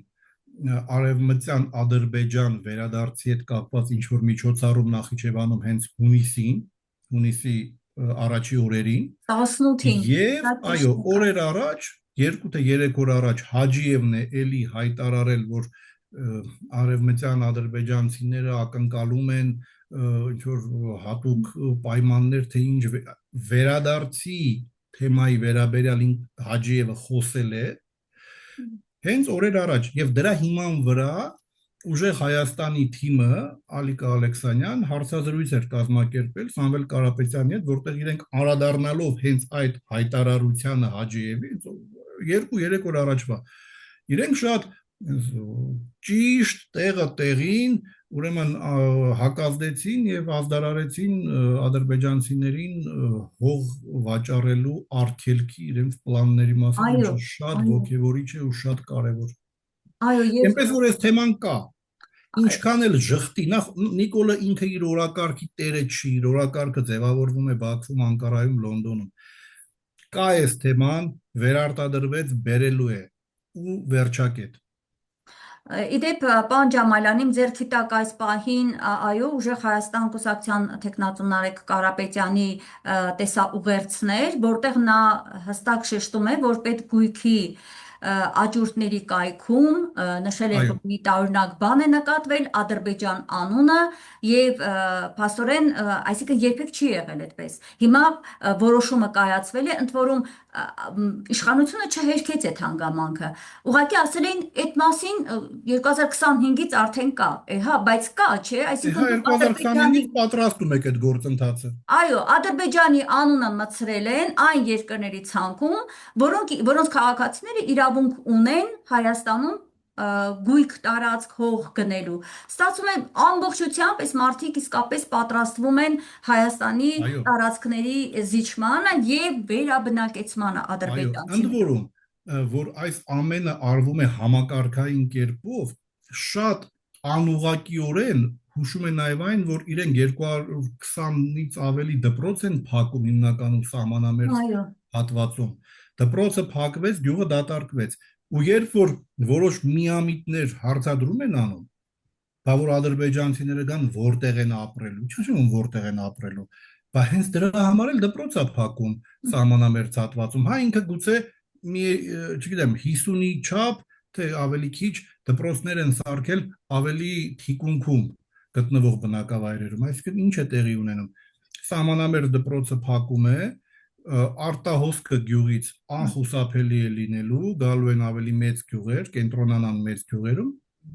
արևմտյան Ադրբեջան վերադարձի հետ կապված ինչ-որ միջոցառում Նախիջևանում հենց հունիսի առաջի օրերին 18-ին եւ այո, օրեր առաջ, 2 թե 3 օր առաջ Հաջիևն է էլի հայտարարել, որ արևմտյան ադրբեջանցիները ակնկալում են ինչ-որ հատուկ պայմաններ, թե ինչ վերադարձի թեմայի վերաբերյալ Հաջիևը խոսել է հենց օրեր առաջ եւ դրա հիման վրա ուժեղ Հայաստանի թիմը Ալիկա Ալեքսանյան հարցազրույց էր կազմակերպել Սամվել Կարապետյանի հետ, որտեղ իրենք անդրադառնալով հենց այդ հայտարարությանը Հաջիևի 2-3 օր առաջվա իրենք շատ ճիշտ տեղը տեղին ուրեմն հակազդեցին եւ ազդարարեցին ադրբեջանցիներին հող վաճառելու արգելքի իրենց պլանների մասին, ինչը շատ ոգևորիչ է ու շատ կարեւոր։ Այո, եւ այնպես որ այս թեման կա։ Ինչքան էլ ժխտի, նախ Նիկոլը ինքը իր օրակարգի տերը չի, իր օրակարգը ձևավորվում է Բաքվում, Անկարայում, Լոնդոնում։ Կա այս թեման, վերարտադրվեց, բերելու է ու վերջակետ։ Իդեպ պարոն Ջամալյան, իմ ձեռքի տակ այս պահին, այո, ուժեղ Հայաստան կուսակցության թեկնածու Նարեկ Կարապետյանի տեսաուղերձներ, որտեղ նա հստակ շեշտում է, որ պետք գույքի աճուրդների կայքում նշել է, որ մի տարօրինակ բան է նկատվել Ադրբեջան անունը եւ փաստորեն, այսինքն երբեք չի եղել այդպես։ Հիմա որոշումը կայացվել է, ընդ որում իշխանությունը չհերքեց այդ հանգամանքը։ Ուղղակի ասել էին այդ մասին 2025-ից արդեն կա, հա, բայց կա, չէ, այսինքն 2025-ից պատրաստում եք այդ գործընթացը։ Այո, Ադրբեջանի անունը մտցրել են այն երկրների ցանկում, որոնց քաղաքացիները իրավունք ունեն Հայաստանում գույք տարածք հող գնելու։ Ստացվում է ամբողջությամբ այս մարդիկ իսկապես պատրաստվում են Հայաստանի տարածքների զիջմանը եւ վերաբնակեցմանը ադրբեջանցի։ Ընդ որում, որ այս ամենը արվում է համակարգային կերպով, շատ անուղղակիորեն հուշում են նաև այն, որ իրենք 220-ից ավելի դպրոց են փակում հիմնականում սահմանամերձ Այո, հատվածում։ Դպրոցը փակվեց, գյուղը դատարկվեց։ Ու երբ որ որոշ միամիտներ հարցադրում են անում, բա որ ադրբեջանցիները գան որտեղ են ապրելու, չասում որտեղ են ապրելու, բա հենց դրա համար էլ դպրոց է փակում սահմանամերձ հատվածում։ Հա ինքը գուցե մի, չգիտեմ, 50-ի չափ, թե ավելի քիչ դպրոցներ են սարքել ավելի թիկունքում գտնվող բնակավայրերում, այսինքն ինչ է տեղի ունենում։ Սահմանամերձ դպրոցը փակում է, արտահոսքը գյուղից անխուսափելի է լինելու, գալու են ավելի մեծ գյուղեր, կենտրոնանան մեծ գյուղերում,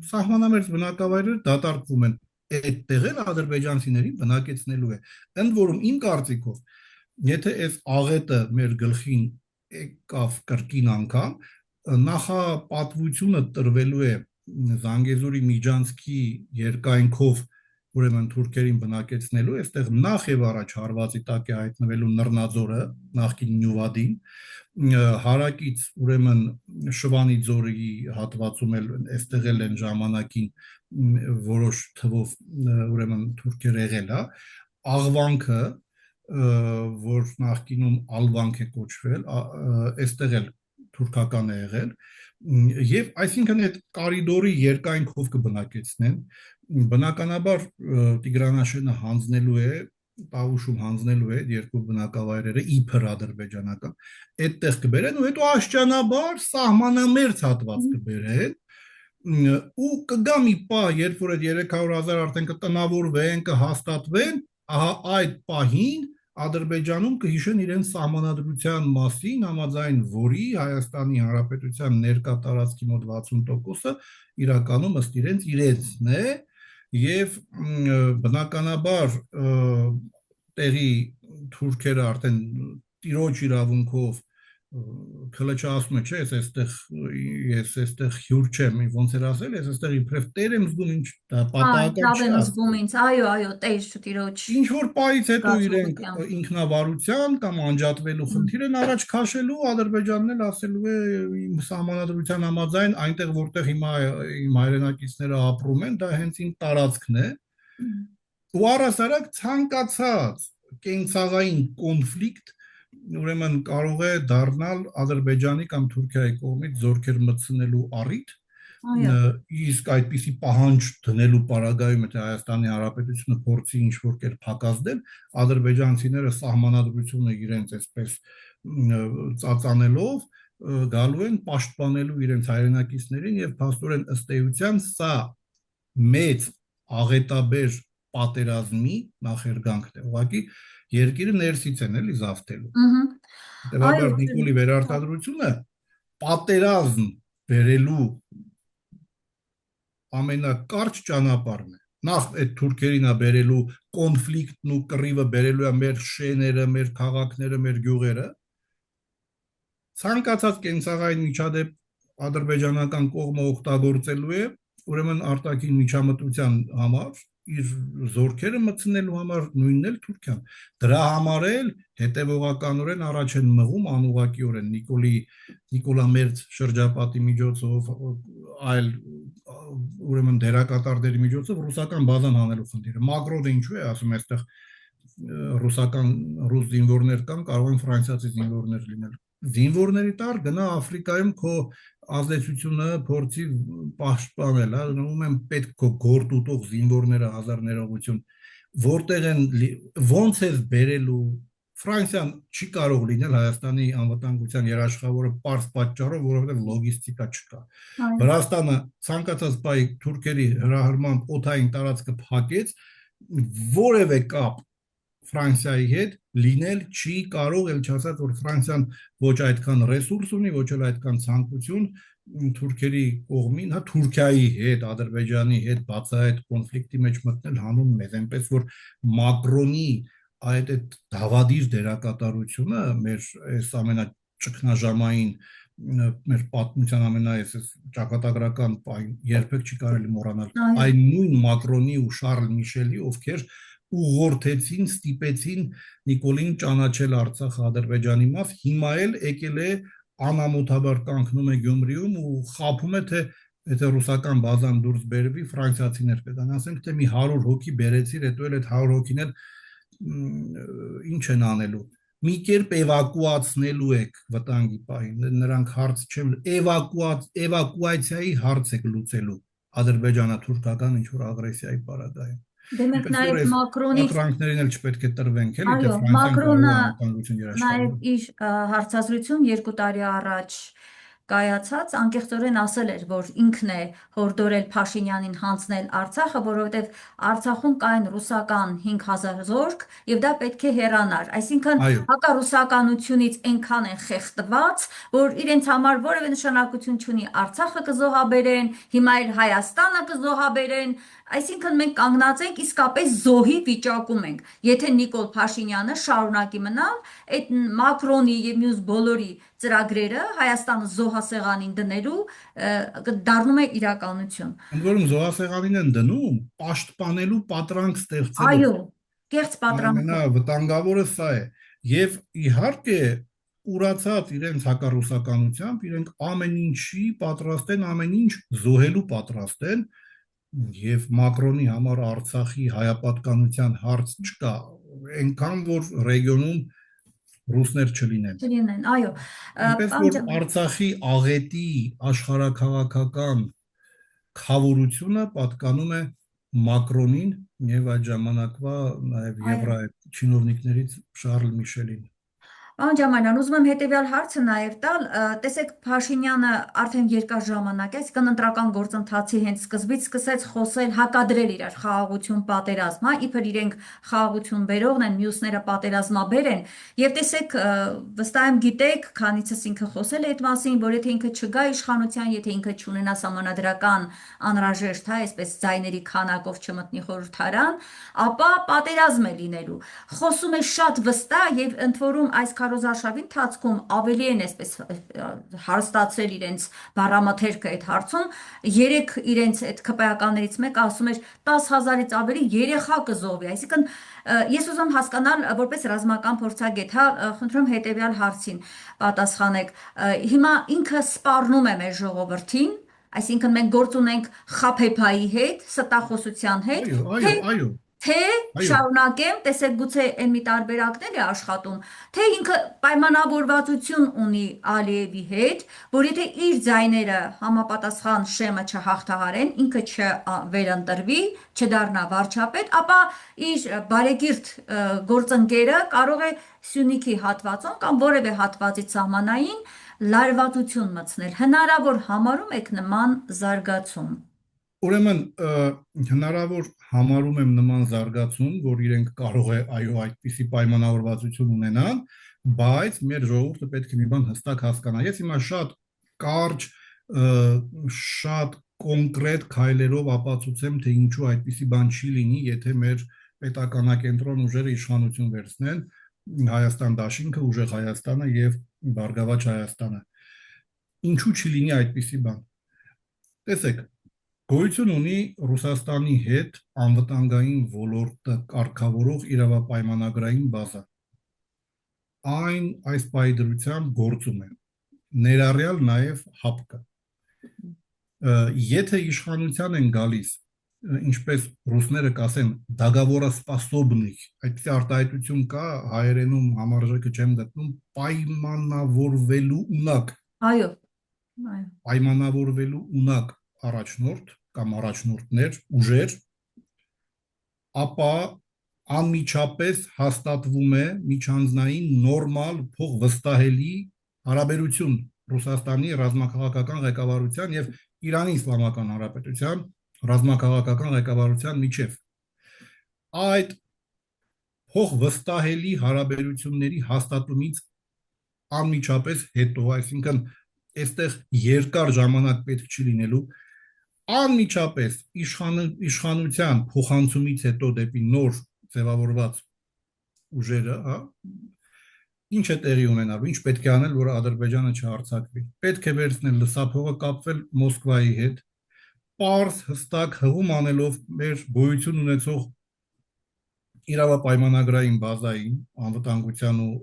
սահմանամերձ բնակավայրերը դատարկվում են, այդտեղ էլ ադրբեջանցիներին բնակեցնելու է։ Ընդ որում իմ կարծիքով, եթե այս աղետը մեր գլխին եկավ կրկին անգամ, նախապատվությունը տրվելու է Զանգեզուրի Միջանցքի երկայնքով ուրեմն թուրքերին բնակեցնելու, այստեղ նախ եւ առաջ հարվածի տակ է հայտնվելու Նռնաձորը, նախկին Նյուվադին, հարակից ուրեմն Շվանի ձորի հատվածում էլ այստեղ էլ են ժամանակին որոշ թվով ուրեմն թուրքեր եղել, հա, Աղվանքը, որ նախկինում Ալվանք է կոչվել, այստեղ էլ թուրքական է եղել, եւ այսինքն այդ կարիդորի երկայնքով կբնակեցնեն, բնականաբար Տիգրանաշենը հանձնելու է, Տավուշում հանձնելու է երկու բնակավայրերը իբր ադրբեջանական, այդտեղ կբերեն ու հետո աշճանաբար սահմանամերձ հատված կբերեն ու կգա մի պահ, երբ որ այդ 300,000 արդեն կտնավորվեն, կհաստատվեն, ահա այդ պահին Ադրբեջանում կհիշեն իրենց սահմանադրության մասին, համաձայն որի Հայաստանի Հանրապետության ներկա տարածքի մոտ 60%-ը իրականում ըստ իրենցն է, եւ բնականաբար տեղի թուրքերը արդեն տիրոջ իրավունքով քլեչը ասում է, չէ, ես այստեղ հյուր չեմ, ոնց էր ասել, ես այստեղ իբրև տեր եմ զգում, ինչ պատահական եմ զգում ինձ, այո, տեր տիրոջ։ Ինչ որ պայից հետո իրենք ինքնավարության կամ անջատվելու խնդիր են առաջ քաշելու, Ադրբեջանն էլ ասելու է իմ սահմանադրության համաձայն, այնտեղ որտեղ հիմա իմ հայրենակիցները ապրում են, դա հենց իմ տարածքն է։ Ու առհասարակ ցանկացած կենցաղային կոնֆլիկտ ուրեմն կարող է դառնալ Ադրբեջանի կամ Թուրքիայի կողմից զորքեր մտցնելու առիթ, իսկ այդպիսի պահանջ դնելու պարագայում, եթե Հայաստանի Հանրապետությունը փորձի ինչ-որ կերպ հակազդել, ադրբեջանցիները սահմանադրությունը իրենց այսպես ծածանելով գալու են պաշտպանելու իրենց հայրենակիցներին եւ փաստորեն ըստ էության սա մեծ աղետաբեր պատերազմի նախերգանքն է, ուղղակի երկիրը ներսից են էլի զավթելու։ Հետևաբար Նիկոլի վերարտադրությունը պատերազմ բերելու ամենակարճ ճանապարհն է։ Նախ այդ թուրքերին է բերելու կոնֆլիկտն ու կռիվը բերելու է մեր շեները, մեր քաղաքները, մեր գյուղերը։ Ցանկացած կենցաղային միջադեպ ադրբեջանական կողմը օգտագործելու է, ուրեմն արտաքին միջամտության համար, իր զորքերը մտցնելու համար, նույնն էլ Թուրքիան։ Դրա համար էլ հետևողականորեն առաջ են մղում անուղղակիորեն Նիկոլամերձ շրջապատի միջոցով, այլ ուրեմն դերակատարների միջոցով ռուսական բազան հանելու խնդիրը։ Մակրոնը ինչու է ասում, այստեղ ռուս զինվորներ կան, կարող են ֆրանսիացի զինվորներ լինել։ Զինվորների տար գնա Աֆրիկայում քո ազդեցությունը փորձի պաշտպանել, ում են պետք քո գործ ուտող զինվորները հազար ներողություն, որտեղ են ոնց է բերելու Ֆրանսիան չի կարող լինել Հայաստանի անվտանգության երաշխավորը պարզ պատճառով, որովհետև լոգիստիկա չկա։ Վրաստանը ցանկացած բայ թուրքերի հրահրմամբ օդային տարածքը փակեց, որևէ կապ Ֆրանսիայի հետ լինել չի կարող, ել չասած, որ Ֆրանսիան ոչ այդքան ռեսուրս ունի, ոչ էլ այդքան ցանկություն թուրքերի կողմին, հա Թուրքիայի հետ, Ադրբեջանի հետ բացահայտ կոնֆլիկտի մեջ մտնել հանուն մեզ, այնպես որ Մակրոնի այդ դավադիր դերակատարությունը մեր այս ամենաճգնաժամային մեր պատմության ամենայես ճակատագրական պայն երբեք չի կարելի մոռանալ այն նույն Մակրոնի ու Շարլ Միշելի, ովքեր ուղղորդեցին, ստիպեցին Նիկոլին ճանաչել Արցախը Ադրբեջանի մաս, հիմա էլ եկել է անամոթաբար կանգնում է Գյումրիում ու խաբում է, թե եթե ռուսական բազան դուրս բերվի, ֆրանսիացիներ կգան, ասենք թե մի 100 հոգի բերեցիր, հետո էլ այդ 100 հոգին էլ ինչ են անելու։ Մի կերպ էվակուացնելու եք վտանգի պահին, նրանք հարց չեն, էվակուացիայի հարց եք լուծելու ադրբեջանա-թուրքական ինչ-որ ագրեսիայի պարագայում։ Դե մենք Այնպես որ նաև այս Մակրոնից պատրանքներին էլ չպետք է տրվենք, էլի, թե այո, Ֆրանսիան կարող Մակրոնը է անվտանգություն երաշխավորել։ նաև իր հարցազրույցում 2 տարի առաջ կայացած անկեղծորեն ասել էր, որ ինքն է հորդորել Փաշինյանին հանձնել Արցախը, որովհետև Արցախում կային ռուսական 5000 զորք եւ դա պետք է հեռանար։ Այսինքն Այո, հակառուսականությունից այնքան են խեղդված, որ իրենց համար որևէ նշանակություն չունի Արցախը կզոհաբերեն, հիմա էլ Հայաստանը կզոհաբերեն, այսինքն մենք կանգնած ենք իսկապես զոհի վիճակում ենք։ Եթե Նիկոլ Փաշինյանը շարունակի մնալ, այդ Մակրոնի եւ մյուս բոլորի ծրագրերը Հայաստանը զոհասեղանին դնելու դառնում է իրականություն։ ընդ որում զոհասեղանին են դնում, պաշտպանելու պատրանք ստեղծելով։ Այո, կեղծ պատրանքով։ Ամենավտանգավորը սա է։ Եվ իհարկե ուրացած իրենց հակառուսականությամբ, իրենք ամեն ինչի պատրաստ են, ամեն ինչ զոհելու պատրաստ են, եւ Մակրոնի համար Արցախի հայապատկանության հարց չկա, այնքան որ ռեգիոնում ռուսներ չլինեն։ Չլինեն, այո։ Այնպես Պարոն որ Ջհան, Արցախի աղետի աշխարհաքաղաքական խավորությունը պատկանում է Մակրոնին եւ այդ ժամանակվա նաեւ այո։ եվրայ չինովնիկներից Շարլ Միշելին։ Պարոն Ջամանյան, ուզում եմ հետևյալ հարցը նաև տալ, տեսեք Փաշինյանը արդեն երկար ժամանակ է, այսինքն ընտրական գործընթացի հենց սկզբից սկսեց խոսել հակադրել իրար խաղաղություն պատերազմ, հա, իբր իրենք խաղաղություն բերողն են, մյուսները պատերազմաբեր են, եւ տեսեք վստահ եմ գիտեք, քանիցս ինքը խոսել է այդ մասին, որ եթե ինքը չգա իշխանության, եթե ինքը չունենա համանadrական անհրաժեշտ, հա, այսպես ձայների քանակով չմտնի խորհրդարան, ապա պատերազմ է լինելու։ Խոսում է շատ վստահ եւ ընդ որում այս քարոզարշավի ընթացքում ավելի են այսպես հարստացրել իրենց բառամթերքը այդ հարցում, երեք իրենց այդ ԿՊԱ-ներից մեկը ասում էր 10,000-ից ավելի երեխա կզոհվի, այսինքն ես ուզում հասկանալ որպես ռազմական փորձագետ, հա, խնդրում հետեւյալ հարցին պատասխանեք։ Հիմա ինքը սպառնում է մեր ժողովրդին, այսինքն մենք գործ ունենք ԽԱՓԵՓ-ի հետ, ստախոսության հետ, Այո, թե այո, այո, թե այո։ շարունակեմ, տեսեք գուցե այն մի տարբերակներ է աշխատում, թե ինքը պայմանավորվածություն ունի Ալիևի հետ, որ եթե իր ձայները համապատասխան շեմը չհաղթահարեն, ինքը չվերընտրվի, չդառնա վարչապետ, ապա իր բարեկիրթ գործընկերը կարող է Սյունիքի հատվածում կամ որևէ հատվածի սահմանային լարվածություն մտցնել։ Հնարավոր համարում եք նման զարգացում։ Ուրեմն հնարավոր համարում եմ նման զարգացում, որ իրենք կարող է այո այդպիսի պայմանավորվածություն ունենան, բայց մեր ժողովուրդը պետք է մի բան հստակ հասկանա։ Ես հիմա շատ կարճ, շատ կոնկրետ քայլերով ապացուցեմ, թե ինչու այդպիսի բան չի լինի, եթե մեր պետականակենտրոն ուժերը իշխանություն վերցնեն, Հայաստան դաշինքը, ուժեղ Հայաստանը եւ Բարգավաճ Հայաստանը։ Ինչու չի լինի այդպիսի բան։ Տեսեք, գոյություն ունի Ռուսաստանի հետ անվտանգային ոլորտը կարգավորող իրավապայմանագրային բազա։ Այն այս պայդրությամբ գործում է, ներառյալ նաև ՀԱՊԿ-ը։ Եթե իշխանության են գալիս, ինչպես ռուսները կասեն, դագավորասպասոբնիկ, այդպիսի արտահայտություն կա հայերենում համարժեքը չեմ գտնում, պայմանավորվելու ունակ։ Այո, այո։ Պայմանավորվելու ունակ առաջնորդ կամ առաջնորդներ, ուժեր, ապա անմիջապես հաստատվում է միջանձնային նորմալ փոխվստահելի հարաբերություն Ռուսաստանի ռազմաքաղաքական ղեկավարության եւ Իրանի Իսլամական Հանրապետության ռազմաքաղաքական ղեկավարության միջև։ Այդ փոխվստահելի հարաբերությունների հաստատումից անմիջապես հետո, այսինքն այստեղ երկար ժամանակ պետք չի լինելու, անմիջապես իշխանության փոխանցումից հետո դեպի նոր ձևավորված ուժերը, հա, ինչ է տեղի ունենալու, ինչ պետք է անել, որ Ադրբեջանը չհարձակվի։ Պետք է վերցնել լսափողը, կապվել Մոսկվայի հետ, պարզ, հստակ հղում անելով մեր գոյություն ունեցող իրավապայմանագրային բազային, անվտանգության ու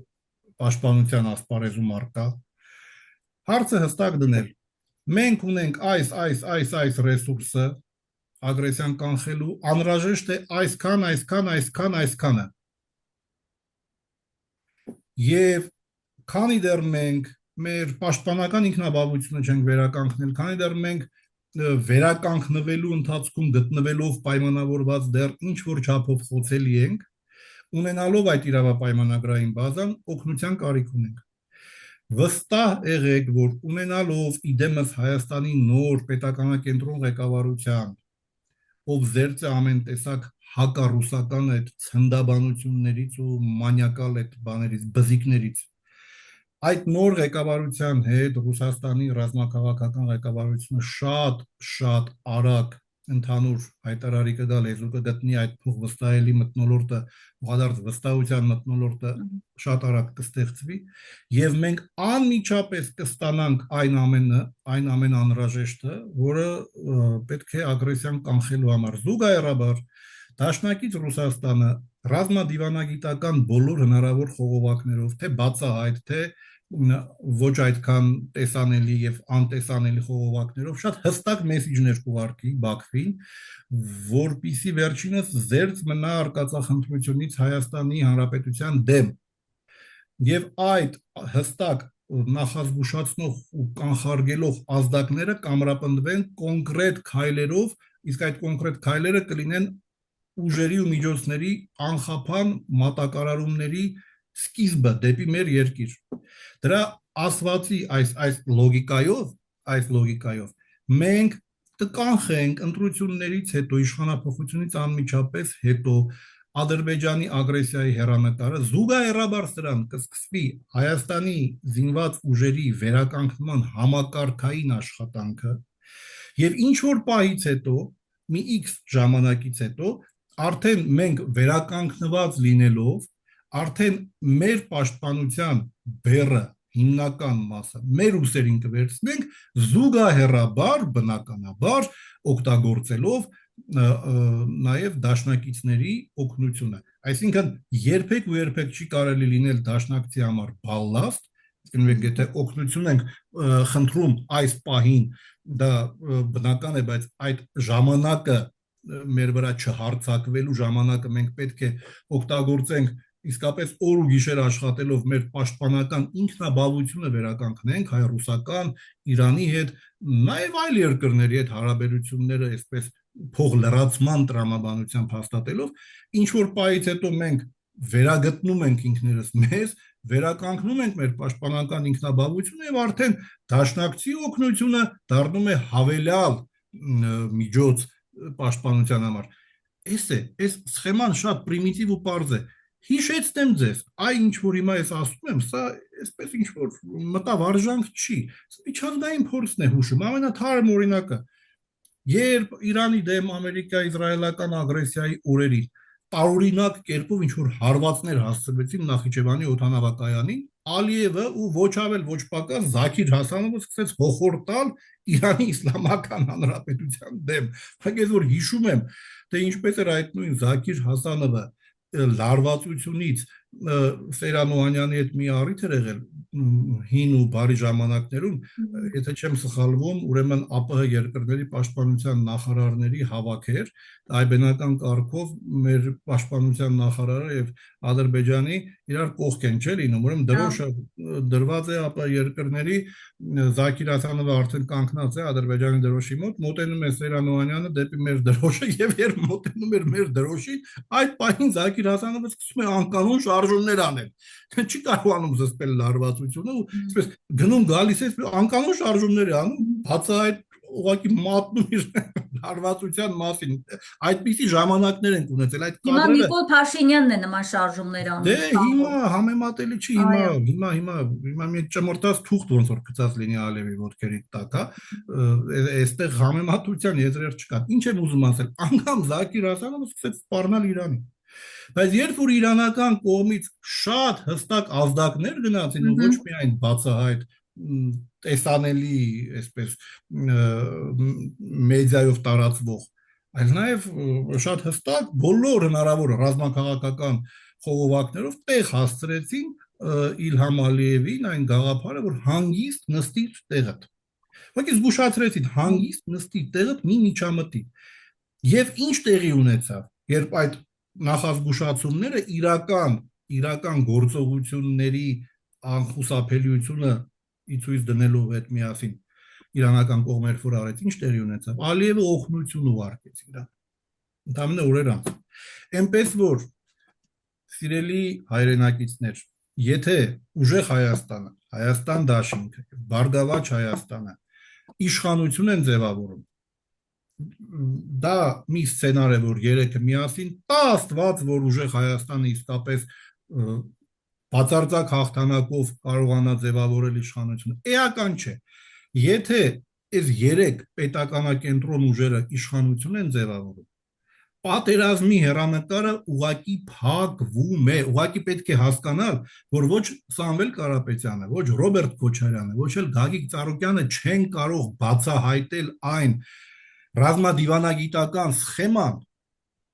պաշտպանության ասպարեզում առկա, հարցը հստակ դնել, մենք ունենք այս ռեսուրսը ագրեսիան կանխելու, անհրաժեշտ է այսքանը։ Եվ քանի դեռ մենք մեր պաշտպանական ինքնաբավությունը չենք վերականգնել, քանի դեռ մենք վերականգնվելու ընթացքում գտնվելով պայմանավորված դեռ ինչ որ չափով խոցելի ենք, ունենալով այդ իրավապայմանագրային բազան, օգնության կարիք ունենք։ Վստահ եղեք, որ ունենալով իդեմս Հայաստանի նոր պետականակենտրոն ղեկավարության, ով զերծ է ամեն տեսակ հակառուսական այդ ցնդաբանություններից ու մանյակալ այդ բաներից, բզիկներից, այդ նոր ղեկավարության հետ Ռուսաստանի ռազմաքաղաքական ղեկավարությունը շատ արագ ընդհանուր հայտարարի կգա, լեզու կգտնի այդ փոխվստահելի մթնոլորտը, ուղղադարձ վստահության մթնոլորտը շատ արագ կստեղծվի, եւ մենք անմիջապես կստանանք այն ամեն անհրաժեշտը, որը պետք է ագրեսիան կանխելու համար։ Զուգահեռաբար Դաշնակից Ռուսաստանը ռազմադիվանագիտական բոլոր հնարավոր խողովակներով, թե բացահայտ, թե ոչ այդքան տեսանելի եւ անտեսանելի խողովակներով շատ հստակ մեսիջներ կուղարկի Բաքվին, որպիսի վերջինս զերծ մնա արկածախնդրությունից Հայաստանի Հանրապետության դեմ։ Եվ այդ հստակ նախազգուշացնող ու կանխարգելող ազդակները կամրապնդվեն կոնկրետ քայլերով, իսկ այդ կոնկրետ քայլերը կլինեն ուժերի ու միջոցների անխափան մատակարարումների սկիզբը դեպի մեր երկիր։ Դրա ասվածի այս լոգիկայով մենք կկանխենք ընտրություններից հետո, իշխանափոխությունից անմիջապես հետո Ադրբեջանի ագրեսիայի հեռանկարը, զուգահեռաբար սրան կսկսվի Հայաստանի զինված ուժերի վերականգնման համակարգային աշխատանքը, եւ ինչ որ պահից հետո, մի X ժամանակից հետո, արդեն մենք վերականգնված լինելով, արդեն մեր պաշտպանության բեռը հիմնական մասը մեր ուսերին կվերցնենք, զուգահեռաբար բնականաբար օգտագործելով նաև դաշնակիցների օգնությունը։ Այսինքն երբեք չի կարելի լինել դաշնակցի համար բալլաստ, եթե օգնություն ենք խնդրում այս պահին, դա բնական է, բայց այդ ժամանակը մեր վրա չհարձակվելու ժամանակը մենք պետք է օգտագործենք իսկապես օր ու գիշեր աշխատելով մեր պաշտպանական ինքնաբավությունը վերականգնենք հայ-ռուսական, Իրանի հետ, նաև այլ երկրների հետ հարաբերությունները այսպես փոխլրացման տրամաբանությամբ հաստատելով, ինչ որ պահից հետո մենք վերագտնում ենք ինքներս մեզ, վերականգնում ենք մեր պաշտպանական ինքնաբավությունը եւ արդեն դաշնակցի օգնությունը դառնում է հավելյալ միջոց պաշտպանության համար։ Այս սխեման շատ պրիմիտիվ ու պարզ է։ Հիշեցնեմ ձեզ, ինչ որ հիմա ես ասում եմ, սա այսպես ինչ որ մտավարժանք չի, միջազգային փորձն է հուշում, ամենաթարմ օրինակը, երբ Իրանի դեմ ամերիկա-իսրայելական ագրեսիայի օրերին տարօրինակ կերպով ինչ որ հարվածներ հասցվեցին Նախիջևանի օդանավակայանին, Ալիևը ու ոչ ավել ոչ պակաս Զաքիր Հասանովը սկսեց հոխորտալ Իրանի Իսլամական Հանրապետության դեմ։ Բայց ես որ հիշում եմ, թե ինչպես էր այդ նույն Զաքիր Հասանովը լարվածությունից Սեյրան Օհանյանի հետ մի առիթ էր եղել հին ու բարի ժամանակներում, եթե չեմ սխալվում, ուրեմն ԱՊՀ երկրների պաշտպանության նախարարների հավաք էր, այբենական կարգով մեր պաշտպանության նախարարը եւ Ադրբեջանի իրար կողք են չէ լինում, ուրեմն դրոշը դրված է ԱՊՀ երկրների, Զաքիր Հասանովը արդեն կանգնած է Ադրբեջանի դրոշի մոտ, մոտենում է Սեյրան Օհանյանը դեպի մեր դրոշը եւ երբ մոտենում էր մեր դրոշին, այդ պահին Զաքիր Հասանովը սկսում է անկանոն շարժումներ անել։ Չի կարողանում զսպել լարվածությունը ու այսպես գնում գալիս է անկանոն շարժումներ է անում, բացահայտ ուղղակի մատնում իր լարվածության մասին։ Այդպիսի ժամանակներ են ունեցել այդ կադրերը։ Հիմա Նիկոլ Փաշինյանն է նման շարժումներ անում։ Դե հիմա համեմատելի չի, հիմա մի ճմրտած թուղթ ոնց որ գծած լինի Ալիևի ոտքերի տակ, այստեղ համեմատության եզրեր չկա։ Ինչ եմ ուզում ասել, անգամ Զաքիր Հասանովը սկսեց սպառնալ Իրանին։ Բայց երբ որ իրանական կողմից շատ հստակ ազդակներ գնացին ու ոչ միայն բացահայտ տեսանելի, այսպես մեդիայով տարածվող, այլ նաև շատ հստակ բոլոր հնարավոր ռազմաքաղաքական խողովակներով տեղ հասցրեցին Իլհամ Ալիևին այն գաղափարը, որ հանգիստ նստիր տեղդ։ Ոկի զգուշացրեցին հանգիստ նստի տեղը մի միջամտի։ Եվ ինչ տեղի ունեցավ, երբ այդ նախազգուշացումները իրական գործողությունների անխուսափելիությունը ի ցույց դնելով այդ միասին իրանական կողմեր որ արեց, ինչ տեղի ունեցավ։ Ալիևը օգնություն ուղարկեց իրան։ Ընդամենը օրեր անց։ Էնպես որ սիրելի հայրենակիցներ, եթե ուժեղ Հայաստանը, Հայաստան դաշինքը, Բարգավաճ Հայաստանը իշխանություն են ձևավորում, դա մի սցենար է, որ երեքը միասին տա Աստված, որ ուժեղ Հայաստանը իսկապես բացարձակ հաղթանակով կարողանա ձևավորել իշխանությունը։ Էական չէ։ Եթե այս երեք պետականակենտրոն ուժերը իշխանություն են ձևավորում, պատերազմի հեռանկարը ուղակի փակվում է, ուղակի պետք է հասկանալ, որ ոչ Սամվել Կարապետյանը, ոչ Ռոբերտ Քոչարյանը, ոչ էլ Գագիկ Ծառուկյանը չեն կարող բացահայտել այն ռազմադիվանագիտական սխեման,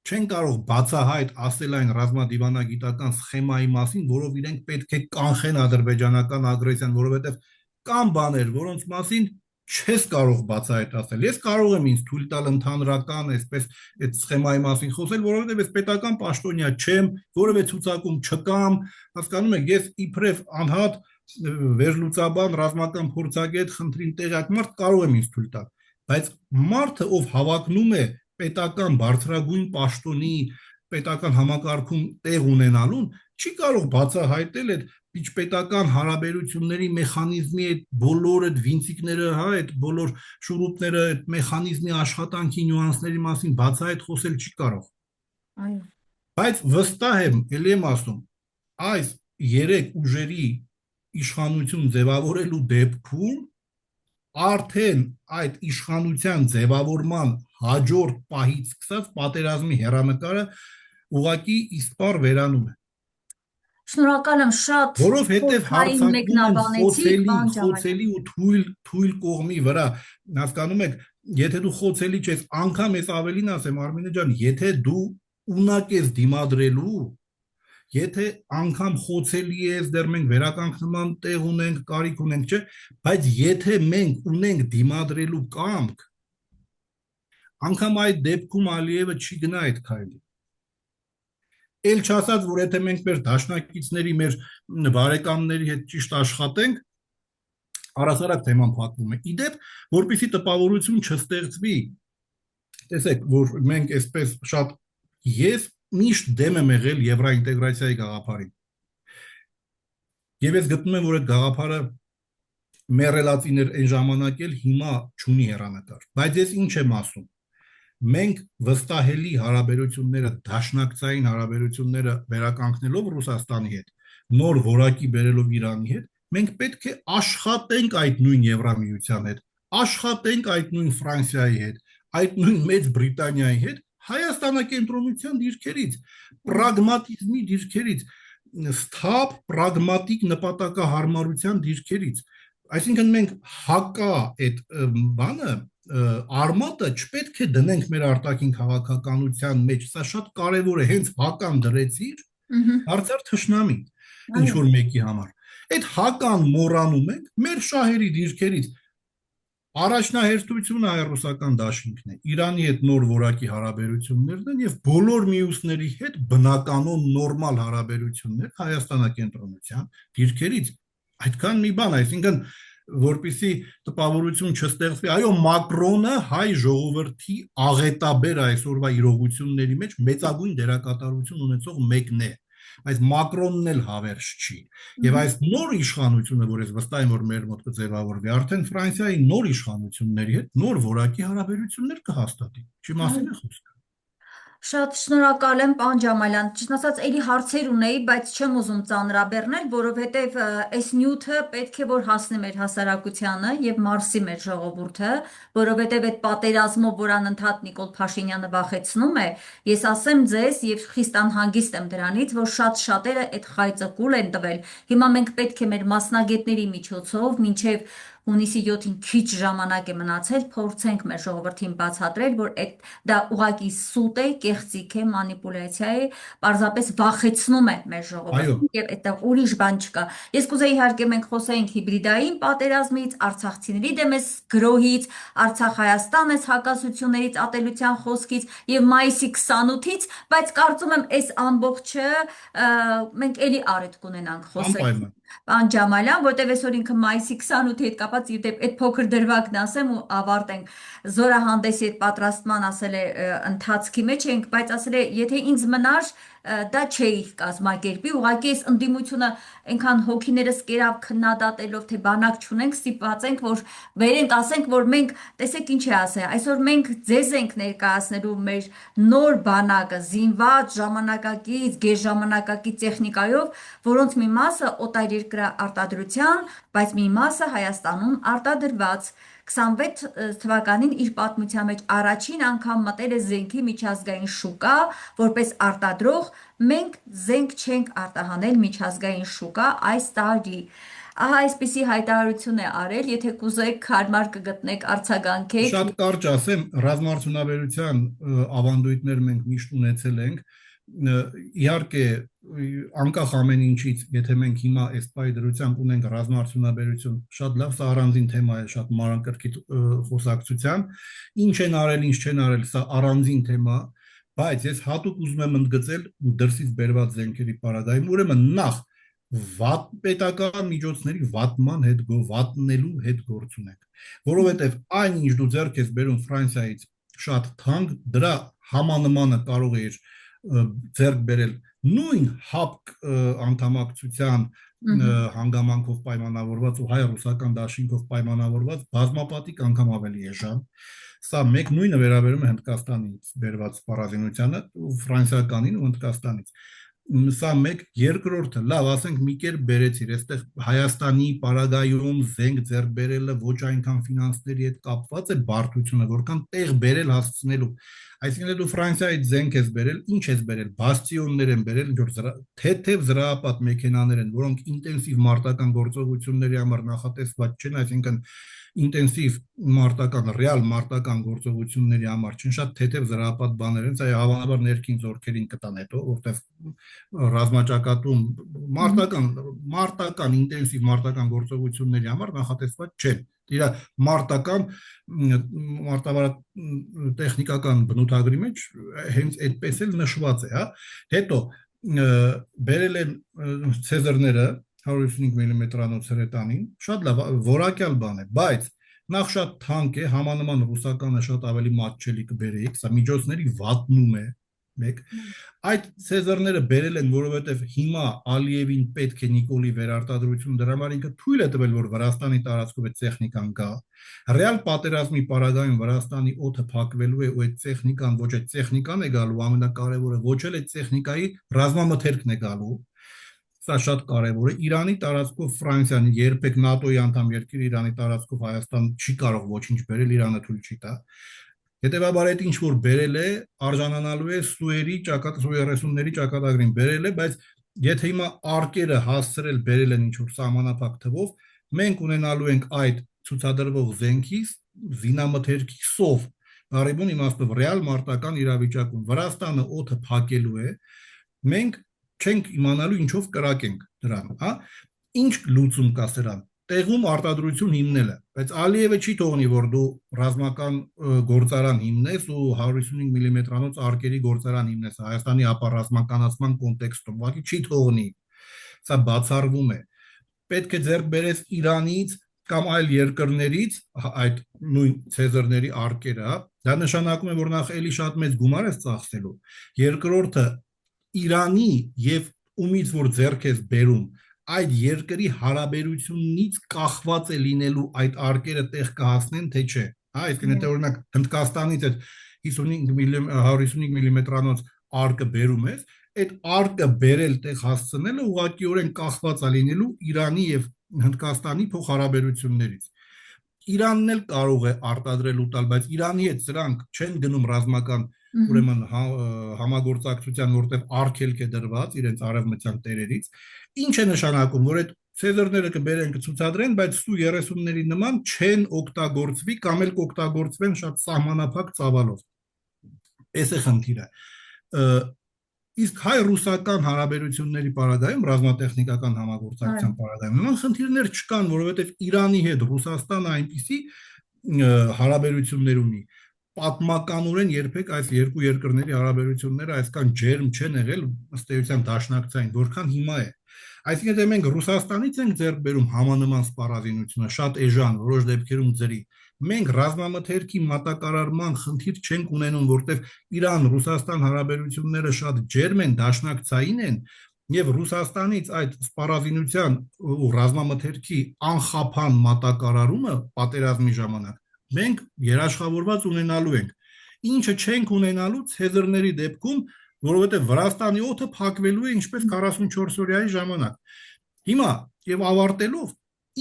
չեն կարող բացահայտ ասել այն ռազմադիվանագիտական սխեմայի մասին, որով իրենք պետք է կանխեն ադրբեջանական ագրեսիան, որովհետև կան բաներ, որոնց մասին չես կարող բացահայտ ասել։ Ես կարող եմ ինձ թույլ տալ ընդհանրական այսպես այդ սխեմայի մասին խոսել, որովհետև ես պետական պաշտոնյա չեմ, որևէ ցուցակում չկամ, հասկանում եք, ես իբրև անհատ վերլուծաբան, ռազմական փորձագետ, խնդրին տեղյակ մարդ կարող եմ ինձ թույլ տալ, բայց մարդը, ով հավակնում է պետական բարձրագույն պաշտոնի, պետական համակարգում տեղ ունենալուն, չի կարող բացահայտել այդ միջպետական հարաբերությունների մեխանիզմի այդ բոլոր այդ վինցիկները, հա, այդ բոլոր շուրուպները, այդ մեխանիզմի աշխատանքի նյուանսների մասին բացահայտ խոսել չի կարող։ Այո։ Բայց վստահ եմ, ելի եմ ասում, այս երեք ուժերի իշխանություն ձևավորելու դեպքում արդեն այդ իշխանության ձևավորման հաջորդ պահից սկսած պատերազմի հեռանկարը ուղղակի իսպառ վերանում է։ Շնորհակալ եմ շատ, որովհետև մեկնաբանեցիք, խոցելի ու թույլ կողմի վրա, հասկանում եք, եթե դու խոցելի չես, անգամ ես ավելին ասեմ, Արմինե ջան, եթե դու ունակ ես դիմադրելու, եթե անգամ խոցելի ես, դեռ մենք վերականգնման տեղ ունենք, կարիք ունենք, չէ, բայց եթե մենք ունենք դիմադրելու կամք, անգամ այդ դեպքում Ալիևը չի գնա այդ քայլի։ Էլ չասած, որ եթե մենք մեր դաշնակիցների, մեր բարեկամների հետ ճիշտ աշխատենք, առասարակ թեման փակվում է։ Իդեպ, որպեսզի տպավորություն չստեղծվի, տեսեք, որ մենք այսպես շատ ես միշտ դեմ եմ եղել եվրոինտեգրացիայի գաղափարին։ Եվ ես գտնում եմ, որ այդ գաղափարը մեռելածին էր այն ժամանակ էլ հիմա չունի հեռանկար։ Բայց ես ինչ եմ ասում։ Մենք վստահելի հարաբերությունները, դաշնակցային հարաբերությունները վերականգնելով Ռուսաստանի հետ, նոր որակի բերելով Իրանի հետ, մենք պետք է աշխատենք այդ նույն Եվրամիության հետ, աշխատենք այդ նույն Ֆրանսիայի հետ, այդ նույն Մեծ Բրիտանիայի հետ, հայաստանակենտրոնության դիրքերից, պրագմատիզմի դիրքերից, սթափ պրագմատիկ նպատակահարմարության դիրքերից։ Այսինքն մենք հակա այդ բանը արմատը չպետք է դնենք մեր արտաքին քաղաքականության մեջ, սա շատ կարևոր է, հենց հական դրեցիր, դարձար թշնամի ինչ որ մեկի համար։ Այդ հական մոռանում ենք մեր շահերի դիրքերից։ Առաջնահերթությունը հայ-ռուսական դաշինքն է, Իրանի հետ նոր որակի հարաբերություններն են եւ բոլոր մյուսների հետ բնականon նորմալ հարաբերություններ հայաստանակենտրոնության դիրքերից։ Այդքան մի բան, այսինքն որպեսզի տպավորություն չստեղծվի, այո, Մակրոնը հայ ժողովրդի աղետաբեր այսօրվա իրողությունների մեջ մեծագույն դերակատարություն ունեցող մեկն է, բայց Մակրոնն էլ հավերժ չի։ Եվ այս նոր իշխանությունը, որ ես վստահ եմ, որ մեր մոտ կձևավորվի, արդեն Ֆրանսիայի նոր իշխանությունների հետ նոր որակի հարաբերություններ կհաստատի։ Չի մասին է խոսքը։ Շատ շնորհակալ եմ, պարոն Ջամալյան։ Ճիշտ ասած, էլի հարցեր ունեի, բայց չեմ ուզում ծանրաբեռնել, որովհետև այս նյութը պետք է որ հասնի մեր հասարակությանը եւ մարսի մեր ժողովուրդը, որովհետև այդ պատերազմով, որ անընդհատ Նիկոլ Փաշինյանը վախեցնում է, ես ասեմ ձեզ եւ խիստ անհանգիստ եմ դրանից, որ շատ շատերը այդ խայծը կուլ են տվել։ Հիմա մենք պետք է մեր մասնագետների միջոցով, մինչեւ հունիսի 7-ին քիչ ժամանակ է մնացել, փորձենք մեր ժողովրդին բացատրել, որ դա ուղղակի սուտ է, կեղծիք է, մանիպուլյացիա է, պարզապես վախեցնում է մեր Այո, ժողովրդին եւ այդտեղ ուրիշ բան չկա։ Ես կուզեի իհարկե մենք խոսենք հիբրիդային պատերազմից, արցախցիների դեմ էս գրոհից, Արցախ-Հայաստան էս հակասություններից, ատելության խոսքից եւ մայիսի 28-ից, բայց կարծում եմ այս ամբողջը մենք էլի առիթ կունենանք խոսել անպայման։ Պարոն Ջամալյան, որտեվ այսօր ինքը մայիսի 28-ի հետ կապած իդեպ այդ փոքր դրվագն ասեմ ու ավարտենք զորահանդեսի այդ պատրաստման ասել է ընթացքի մեջ ենք, բայց ասել է եթե ինձ մնար դա չէի կազմակերպի, ուղղակի այս ընդդիմությունը այնքան հոգիներս կերավ քննադատելով, թե բանակ չունենք, ստիպված ենք, որ վերենք ասենք, որ մենք, տեսեք ինչ է ասել, այսօր մենք ձեզ ենք ներկայացնելու մեր նոր բանակը, զինված, ժամանակակից, գերժամանակակից տեխնիկայով, որոնց մի մասը օտար երկրի արտադրության, բայց մի մասը Հայաստանում արտադրված 26 թվականին իր պատմության մեջ առաջին անգամ մտել է զենքի միջազգային շուկա, որպես արտադրող, մենք զենք չենք արտահանել միջազգային շուկա այս տարի։ Ահա այսպիսի հայտարարություն է արել, եթե կուզեք հարմար կգտնեք արձագանքեք։ Շատ կարճ ասեմ, ռազմարդյունաբերության ավանդույթներ մենք միշտ ունեցել ենք։ Իհարկե, անկախ ամեն ինչից, եթե մենք հիմա այս պահի դրությամբ ունենք ռազմարդյունաբերություն, շատ լավ, սա առանձին թեմա է, շատ մանրակրկիտ խոսակցության։ Ինչ են արել, ինչ չեն արել, սա առանձին թեմա, բայց ես հատուկ ուզում եմ ընդգծել դրսից բերված զենքերի պարագայում, ուրեմն նախ պետական միջոցների վատնելու հետ գործ ունենք, որովհետև այն ինչ դու ձեռք ես բերում Ֆրանսիայից շատ թանկ, դրա համանմանը կարող է ձեռք բերել նույն ՀԱՊԿ անդամակցության հանգամանքով պայմանավորված ու հայ-ռուսական դաշինքով պայմանավորված բազմապատիկ անգամ ավելի էժան։ Սա մեկ նույնը վերաբերում է Հնդկաստանից բերված սպառազինությանը, ֆրանսիականին ու Հնդկաստանից։ Սա մեկ, երկրորդը, լավ, ասենք մի կերպ բերեցիր, այստեղ Հայաստանի պարագայում զենք ձեռք բերելը ոչ այնքան ֆինանսների հետ կապված է բարդությունը, որքան տեղ բերել հասցնելու։ Այսինքն դու Ֆրանսիայից զենք ես բերել, ինչ ես բերել, բաստիոններ են բերել, թեթև զրահապատ մեքենաներ են, որոնք ինտենսիվ մարտական գործողությունների համար նախատեսված չեն, այսինքն ինտենսիվ մարտական, ռեալ մարտական գործողությունների համար չեն, շատ թեթև զրահապատ բաներ են, սա հավանաբար ներքին զորքերին կտան հետո, որտեղ ռազմաճակատում մարտական ինտենսիվ մարտական գործողությունների համար նախատեսված չեն։ Իրա տեխնիկական բնութագրի մեջ հենց այդպես էլ նշված է, հա։ Հետո բերել են ցեզերները 155 մմ-անոց հրետանին, շատ լավ, որակյալ բան է, բայց նախ շատ թանկ է, համանման ռուսականը շատ ավելի մատչելի կբերեիք, սա միջոցների վատնում է, մեկ, այդ ցեզերները բերել են, որովհետև հիմա Ալիևին պետք է Նիկոլի վերարտադրություն, դրա համար ինքը թույլ է տվել, որ Վրաստանի տարածքով այդ տեխնիկան գա։ Ռեալ պատերազմի պարագայում Վրաստանի օդը փակվելու է ու այդ տեխնիկան ոչ այդ տեխնիկան է գալու, ամենակարևորը ոչ էլ այդ տեխնիկայի ռազմամթերքն է գալու։ Սա շատ կարևոր է։ Իրանի տարածքով Ֆրանսիան երբեք ՆԱՏՕ-ի անդամ երկիր Իրանի տարածքով Հայաստան չի կարող ոչինչ բերել, Իրանը թույլ չի տա։ Հետևաբար այդ ինչ որ բերել է, արժանանալու է Սուերի 30-ների ճակատագրին բերել է, բայց եթե հիմա արկերը հասցրել բերել են ինչ որ սահմանափակ թվով, մենք ունենալու ենք այդ ցուցադրվող զենքից զինամթերքի սով, բառի իմաստով ռեալ մարտական իրավիճակում Վրաստանը օդը փակելու է, մենք չենք իմանալու ինչով կրակենք դրան, հա։ Ինչ լուծում կա սրան։ Տեղում արտադրություն հիմնելը, բայց Ալիևը չի թողնի, որ դու ռազմական գործարան հիմնես ու 155 մմ-անոց արկերի գործարան հիմնես Հայաստանի ապառազմականացման կոնտեքստում, ուղղակի չի թողնի։ Սա բացառվում է։ Պետք է ձեռք բերես Իրանից կամ այլ երկրներից այդ նույն ցեզերների արկերը, դա նշանակում է, որ նախ էլի շատ մեծ գումար ես ծախսելու։ Երկրորդը Իրանի եւ ումից որ ձեռք ես բերում, այդ երկրի հարաբերությունից կախված է լինելու այդ արկերը տեղ կհասնեն, թե չէ։ Հա, այսինքն եթե օրինակ Հնդկաստանից այդ 155 մմ-անոց արկը բերում ես, այդ արկը բերել տեղ հասցնելը ուղղակիորեն կախված է լինելու Իրանի եւ Հնդկաստանի փոխհարաբերություններից։ Իրանն էլ կարող է արտադրել ու տալ, բայց Իրանի հետ սրանք չեն գնում ռազմական ուրեմն համագործակցության, որտեղ արգելք է դրված իրենց արևմտյան տերերից, ինչ է նշանակում, որ այդ ցեզերները կբերեն կցուցադրեն, բայց սու 30-ների նման չեն օգտագործվի կամ էլ կօգտագործվեն շատ սահմանափակ ծավալով։ Էս է խնդիրը։ Իսկ հայ-ռուսական հարաբերությունների պարագայում, ռազմատեխնիկական համագործակցության պարագայում, նման խնդիրներ չկան, որովհետև Իրանի հետ Ռուսաստանը այնպիսի հարաբերություններ ունի, պատմականորեն երբեք այս երկու երկրների հարաբերությունները այսքան ջերմ չեն եղել, ըստ էության դաշնակցային, որքան հիմա է։ Այսինքն եթե մենք Ռուսաստանից ենք ձեռք բերում համանման սպառազինությունը, շատ էժան, որոշ դեպքերում ձրի, մենք ռազմամթերքի մատակարարման խնդիր չենք ունենում, որտեղ Իրան-Ռուսաստան հարաբերությունները շատ ջերմ են, դաշնակցային են, եւ Ռուսաստանից այդ սպառազինության ու ռազմամթերքի անխափան մատակարարումը պատերազմի ժամանակ մենք երաշխավորված ունենալու ենք, ինչը չենք ունենալու ցեզերների դեպքում, որովհետև Վրաստանի օդը փակվելու է ինչպես 44 օրյայի ժամանակ։ Հիմա եւ ավարտելով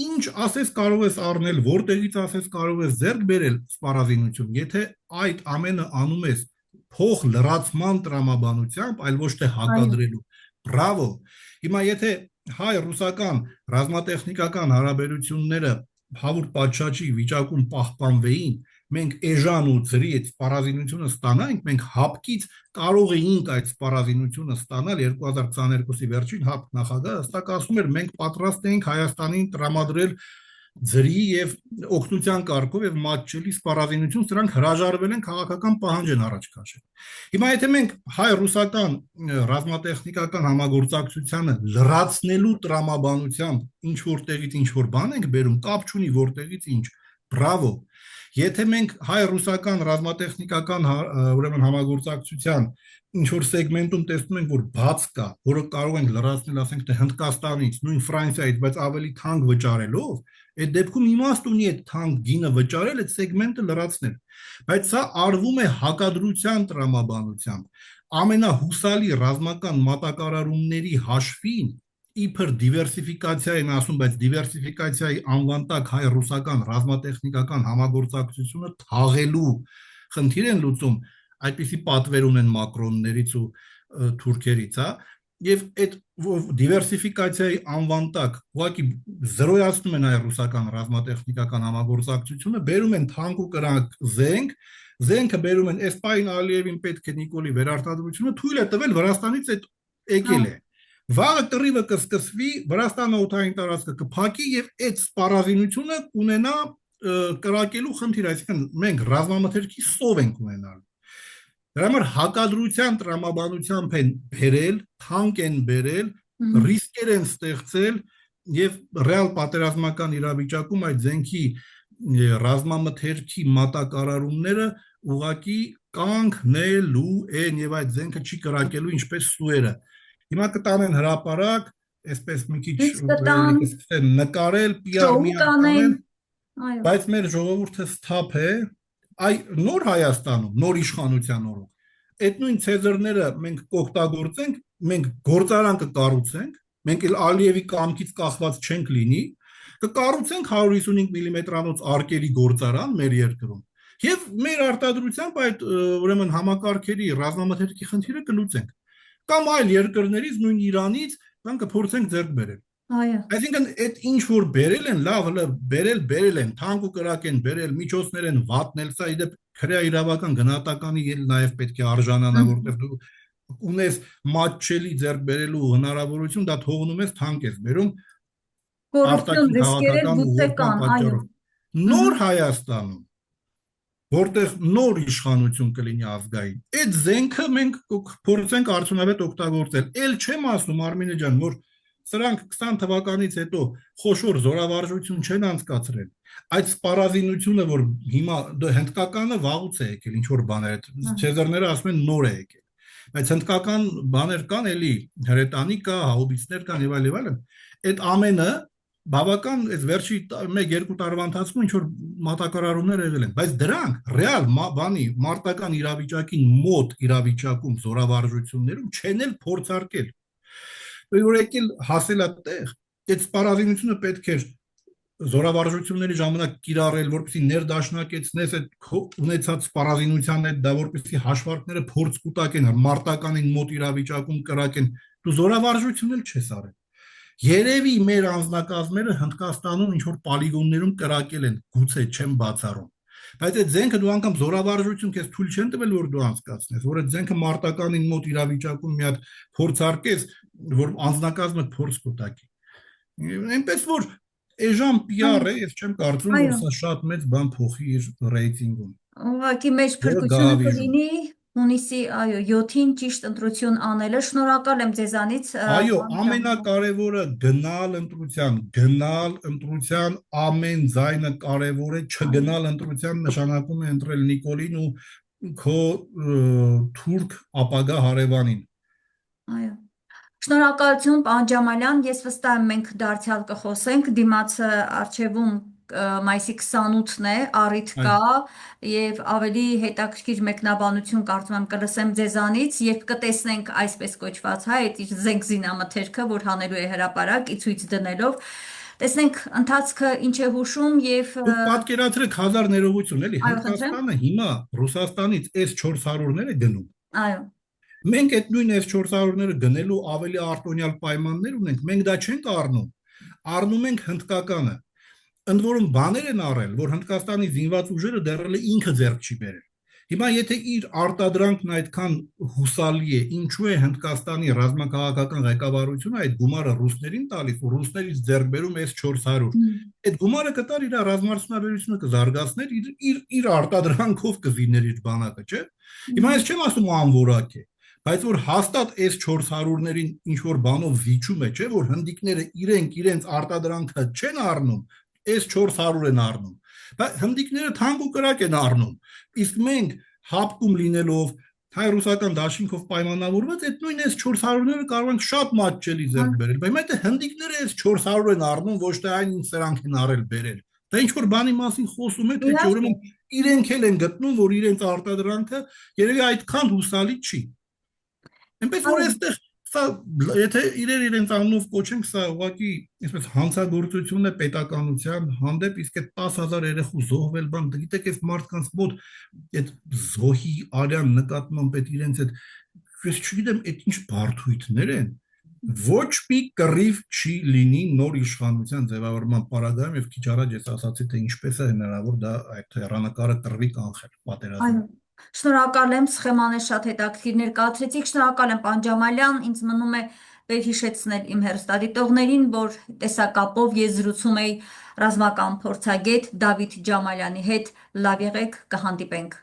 ինչ ասես կարող ես առնել, որտեղից ասես կարող ես ձեռք բերել սպառազինություն, եթե այդ ամենը անում ես փող լրացման տրամաբանությամբ, այլ ոչ թե հակադրելու։ Բրավո։ Հիմա եթե հայ-ռուսական ռազմատեխնիկական հարաբերությունները հավուր պատշաճի վիճակում պահպանվեին, մենք էժան ու ծրի այդ սպառազինությունը ստանանք, մենք հապկից կարող էինք այդ սպառազինությունը ստանալ 2022-ի վերջին հապկ նախագահը հստակ ասում էր, մենք պատրաստ էինք Հայաստանին տրամադրել ձրի եւ օգնության կարգով եւ մատչելի սպառազինություն, սրանք հրաժարվել են քաղաքական պահանջ են առաջ քաշել։ Հիմա եթե մենք հայ-ռուսական ռազմատեխնիկական համագործակցությանը լրացնելու տրամաբանությամբ ինչ որտեղից ինչ որ բան ենք բերում, կապ չունի որտեղից ինչ, բրավո։ Եթե մենք հայ-ռուսական ռազմատեխնիկական ուրեմն համագործակցության ինչ որ սեգմենտում տեսնում ենք, որ բաց կա, որը կարող ենք լրացնել, ասենք թե Հնդկաստանից, նույն Ֆրանսիայից, բայց ավելի թանկ վճարելով, այդ դեպքում իմաստ ունի այդ թանկ գինը վճարել, այդ սեգմենտը լրացնել։ Բայց սա արվում է հակադրության տրամաբանությամբ, ամենահուսալի ռազմական մատակարարումների հաշվին իբր դիվերսիֆիկացիա են ասում, բայց դիվերսիֆիկացիայի անվան տակ հայ-ռուսական ռազմատեխնիկական համագործակցությունը թաղելու խնդիր են լուծում, այդպիսի պատվեր ունեն Մակրոններից ու թուրքերից, եւ այդ դիվերսիֆիկացիայի անվան տակ ուղղակի զրոյացնում են հայ-ռուսական ռազմատեխնիկական համագործակցությունը, բերում են թանկ ու կրակ զենքը բերում են Էսպայն Ալիևին պետք է Նիկոլի վերարտադրությունը թույլ է տվել Վրաստանից այդ եկել է։ Վաղը կռիվը կսկսվի, Վրաստանը օդային տարածքը կփակի եւ այդ սպառազինությունը կունենա կրակելու խնդիր, այսինքն մենք ռազմամթերքի սով ենք ունենալու։ Դրա համար հակադրության տրամաբանությամբ են բերել, թանկ են բերել, ռիսկեր են ստեղծել եւ ռեալ պատերազմական իրավիճակում այդ զենքի ռազմամթերքի մատակարարումները ուղղակի կանգնելու են եւ այդ զենքը չի կրակելու ինչպես սուերը։ Հիմա կտանեն հրապարակ, այսպես մի քիչ կսկսեն նկարել, PR միանալ, բայց մեր ժողովուրդը սթափ է, այ նոր Հայաստանում, նոր իշխանության օրոք, այդ նույն ցեզերները մենք կօգտագործենք, մենք գործարան կկառուցենք, մենք էլ Ալիևի կամքից կախված չենք լինի, կկառուցենք 155 մմ-անոց արկերի գործարան մեր երկրում, եւ մեր արտադրությամբ այդ ուրեմն համակարգերի ռազմամթերքի խնդիրը կլուծենք։ Կամ այլ երկրներից, նույն Իրանից, բան կփորձենք ձեռք բերել։ Այսինքն այդ ինչ որ բերել են, լավ բերել են, թանկ ու կրակ են բերել, միջոցներ են վատնել, սա իդեպ քրեա իրավական գնահատականի էլ նաև պետք է արժանանա, որտեղ դու ունես մատչելի ձեռք բերելու հնարավորություն, դա թողնում ես թանկ ես բերում արտաքին քաղաքական ուղղության պատճառով։ Նոր Հայաստանում որտեղ նոր իշխանություն կլինի ազգային, այդ զենքը մենք փորձենք արդյունավետ օգտագործել։ Էլ չեմ ասում Արմինե ջան, որ սրանք 20 թվականից հետո խոշոր զորավարժություն չեն անցկացրել։ Այդ սպառազինությունը, որ հիմա հնդկականը վաղուց է եկել, ինչ որ բաներ, ցեզերները ասում են նոր է եկել։ Բայց հնդկական բաներ կան, էլի հրետանի կա, հաուբիցներ կան եւ այլն։ Այդ ամենը բավական այս վերջի 1-2 տարվա ընթացքում ինչ որ մատակարարումներ եղել են, բայց դրանք ռեալ բանի մարտական իրավիճակին մոտ իրավիճակում զորավարժություններում չեն էլ փորձարկել։ Որ եկել հասել է տեղ, այդ սպառազինությունը պետք է զորավարժությունների ժամանակ կիրառել, որպեսզի ներդաշնակեցնես այդ ունեցած սպառազինության հետ, դա որպեսզի հաշվարկները փորձ կուտակեն, մարտականին մոտ իրավիճակում կրակեն, դու զորավարժություն էլ չես արել։ Երևի մեր անձնակազմերը Հնդկաստանում ինչ որ պոլիգոններում կրակել են, գուցե չեմ բացառում։ Բայց այդ զենքը դու անգամ զորավարժություն քեզ թույլ չեն տվել որ դու անցկացնես, որ այդ զենքը մարտականին մոտ իրավիճակում մի հատ փորձարկես, որ անձնակազմը փորձ կտակի։ Այնպես որ էժան PR է, ես չեմ կարծում, որ Այո, սա շատ մեծ բան փոխի իր ռեյտինգում, ուղղակի մեր որը փրկությունը գահավիժում։ կլինի հունիսի, այո, 7-ին ճիշտ ընտրություն անելը։ Շնորհակալ եմ ձեզանից, Այո, պարոն Շահինյան։ ամենակարևորը գնալ ընտրության ամեն ձայնը կարևոր է, չգնալ ընտրության նշանակում է ընտրել Նիկոլին ու քո թուրք ապագա հարևանին։ Այո։ Շնորհակալություն, պարոն Ջամալյան, ես վստահ եմ մենք դարձյալ կխոսենք, դիմացը առջևում մայիսի 28-ն է, առիթ կա Այո, եւ ավելի հետաքրքիր մեկնաբանություն կարծում եմ կլսեմ ձեզանից, երբ կտեսնենք այսպես կոչված, հա, այդ իր զենք զինամթերքը, որ հանելու է հրապարակ, ի ցույց դնելով, տեսնենք ընթացքը ինչ է հուշում եւ դուք պատկերացրեք հազար ներողություն, էլի այո, խնդրեմ։ Հնդկաստանը հիմա Ռուսաստանից S400-ներ է գնում։ Այո, Մենք այդ նույն S400-ները գնելու ավելի արտոնյալ պայմաններ ունենք, մենք դա չենք առնում, առնում ենք հնդկականը։ Ընդ որում բաներ են առել, որ Հնդկաստանի զինված ուժերը դեռ ինքը ձեռք չի բերել։ Հիմա եթե իր արտադրանքն այդքան հուսալի է, ինչու է Հնդկաստանի ռազմաքաղաքական ղեկավարությունը այդ գումարը ռուսներին տալիս ու ռուսներից ձեռք բերում S400։ Այդ գումարը կտար իր ռազմարդյունաբերությունը կզարգացներ, իր արտադրանքով կզիներ իր բանակը, չէ՞։ Հիմա ես չեմ ասում անորակ է, բայց որ հաստատ S400-ներին ինչ որ բանով վիճում է, չէ՞, որ հնդիկները իրենց արտադրանքը չեն առնում, S400 են առնում, բայց հնդիկները թանկ ու կրակ են առնում, իսկ մենք հապկում լինելով հայ-ռուսական դաշինքով պայմանավորված այդ նույն S400-ները կարող ենք շատ մատչելի ձեռք բերել, բայց այդ հնդիկները S400 են առնում, ոչ թե այն ինչ սրանք են առել բերել։ Դա ինչ որ բանի մասին խոսում է, թե չէ, ուրեմն իրենք էլ են գտնում, որ իրենց արտադրանքը երևի այդքան հուսալի չի։ Այնպես որ այստեղ սա եթե իրենց անունով կոչենք, սա ուղղակի այսպես հանցագործություն է պետականության հանդեպ, իսկ այդ 10,000 երեխու զոհվել բան, գիտեք, այս մարդկանց մոտ այդ զոհի արյան նկատմամբ այդ իրենց այդ ես չգիտեմ, այդ ինչ բարդույթներ են, ոչ մի կռիվ չի լինի նոր իշխանության ձևավորման պարագայում եւ քիչ առաջ ես ասացի թե ինչպես է հնարավոր դա այդ հեռանկարը կռվի կանխել պատերազմը։ այո, շնորհակալ եմ, սխեմաներ շատ հետաքրքիր ներկայացրեցիք, շնորհակալ եմ, պարոն Ջամալյան, ինձ մնում է վերհիշեցնել իմ հեռուստադիտողներին, որ տեսակապով ես զրուցում էի ռազմական փորձագետ Դավիթ Ջամալյանի հետ, լավ եղեք, կհանդիպենք։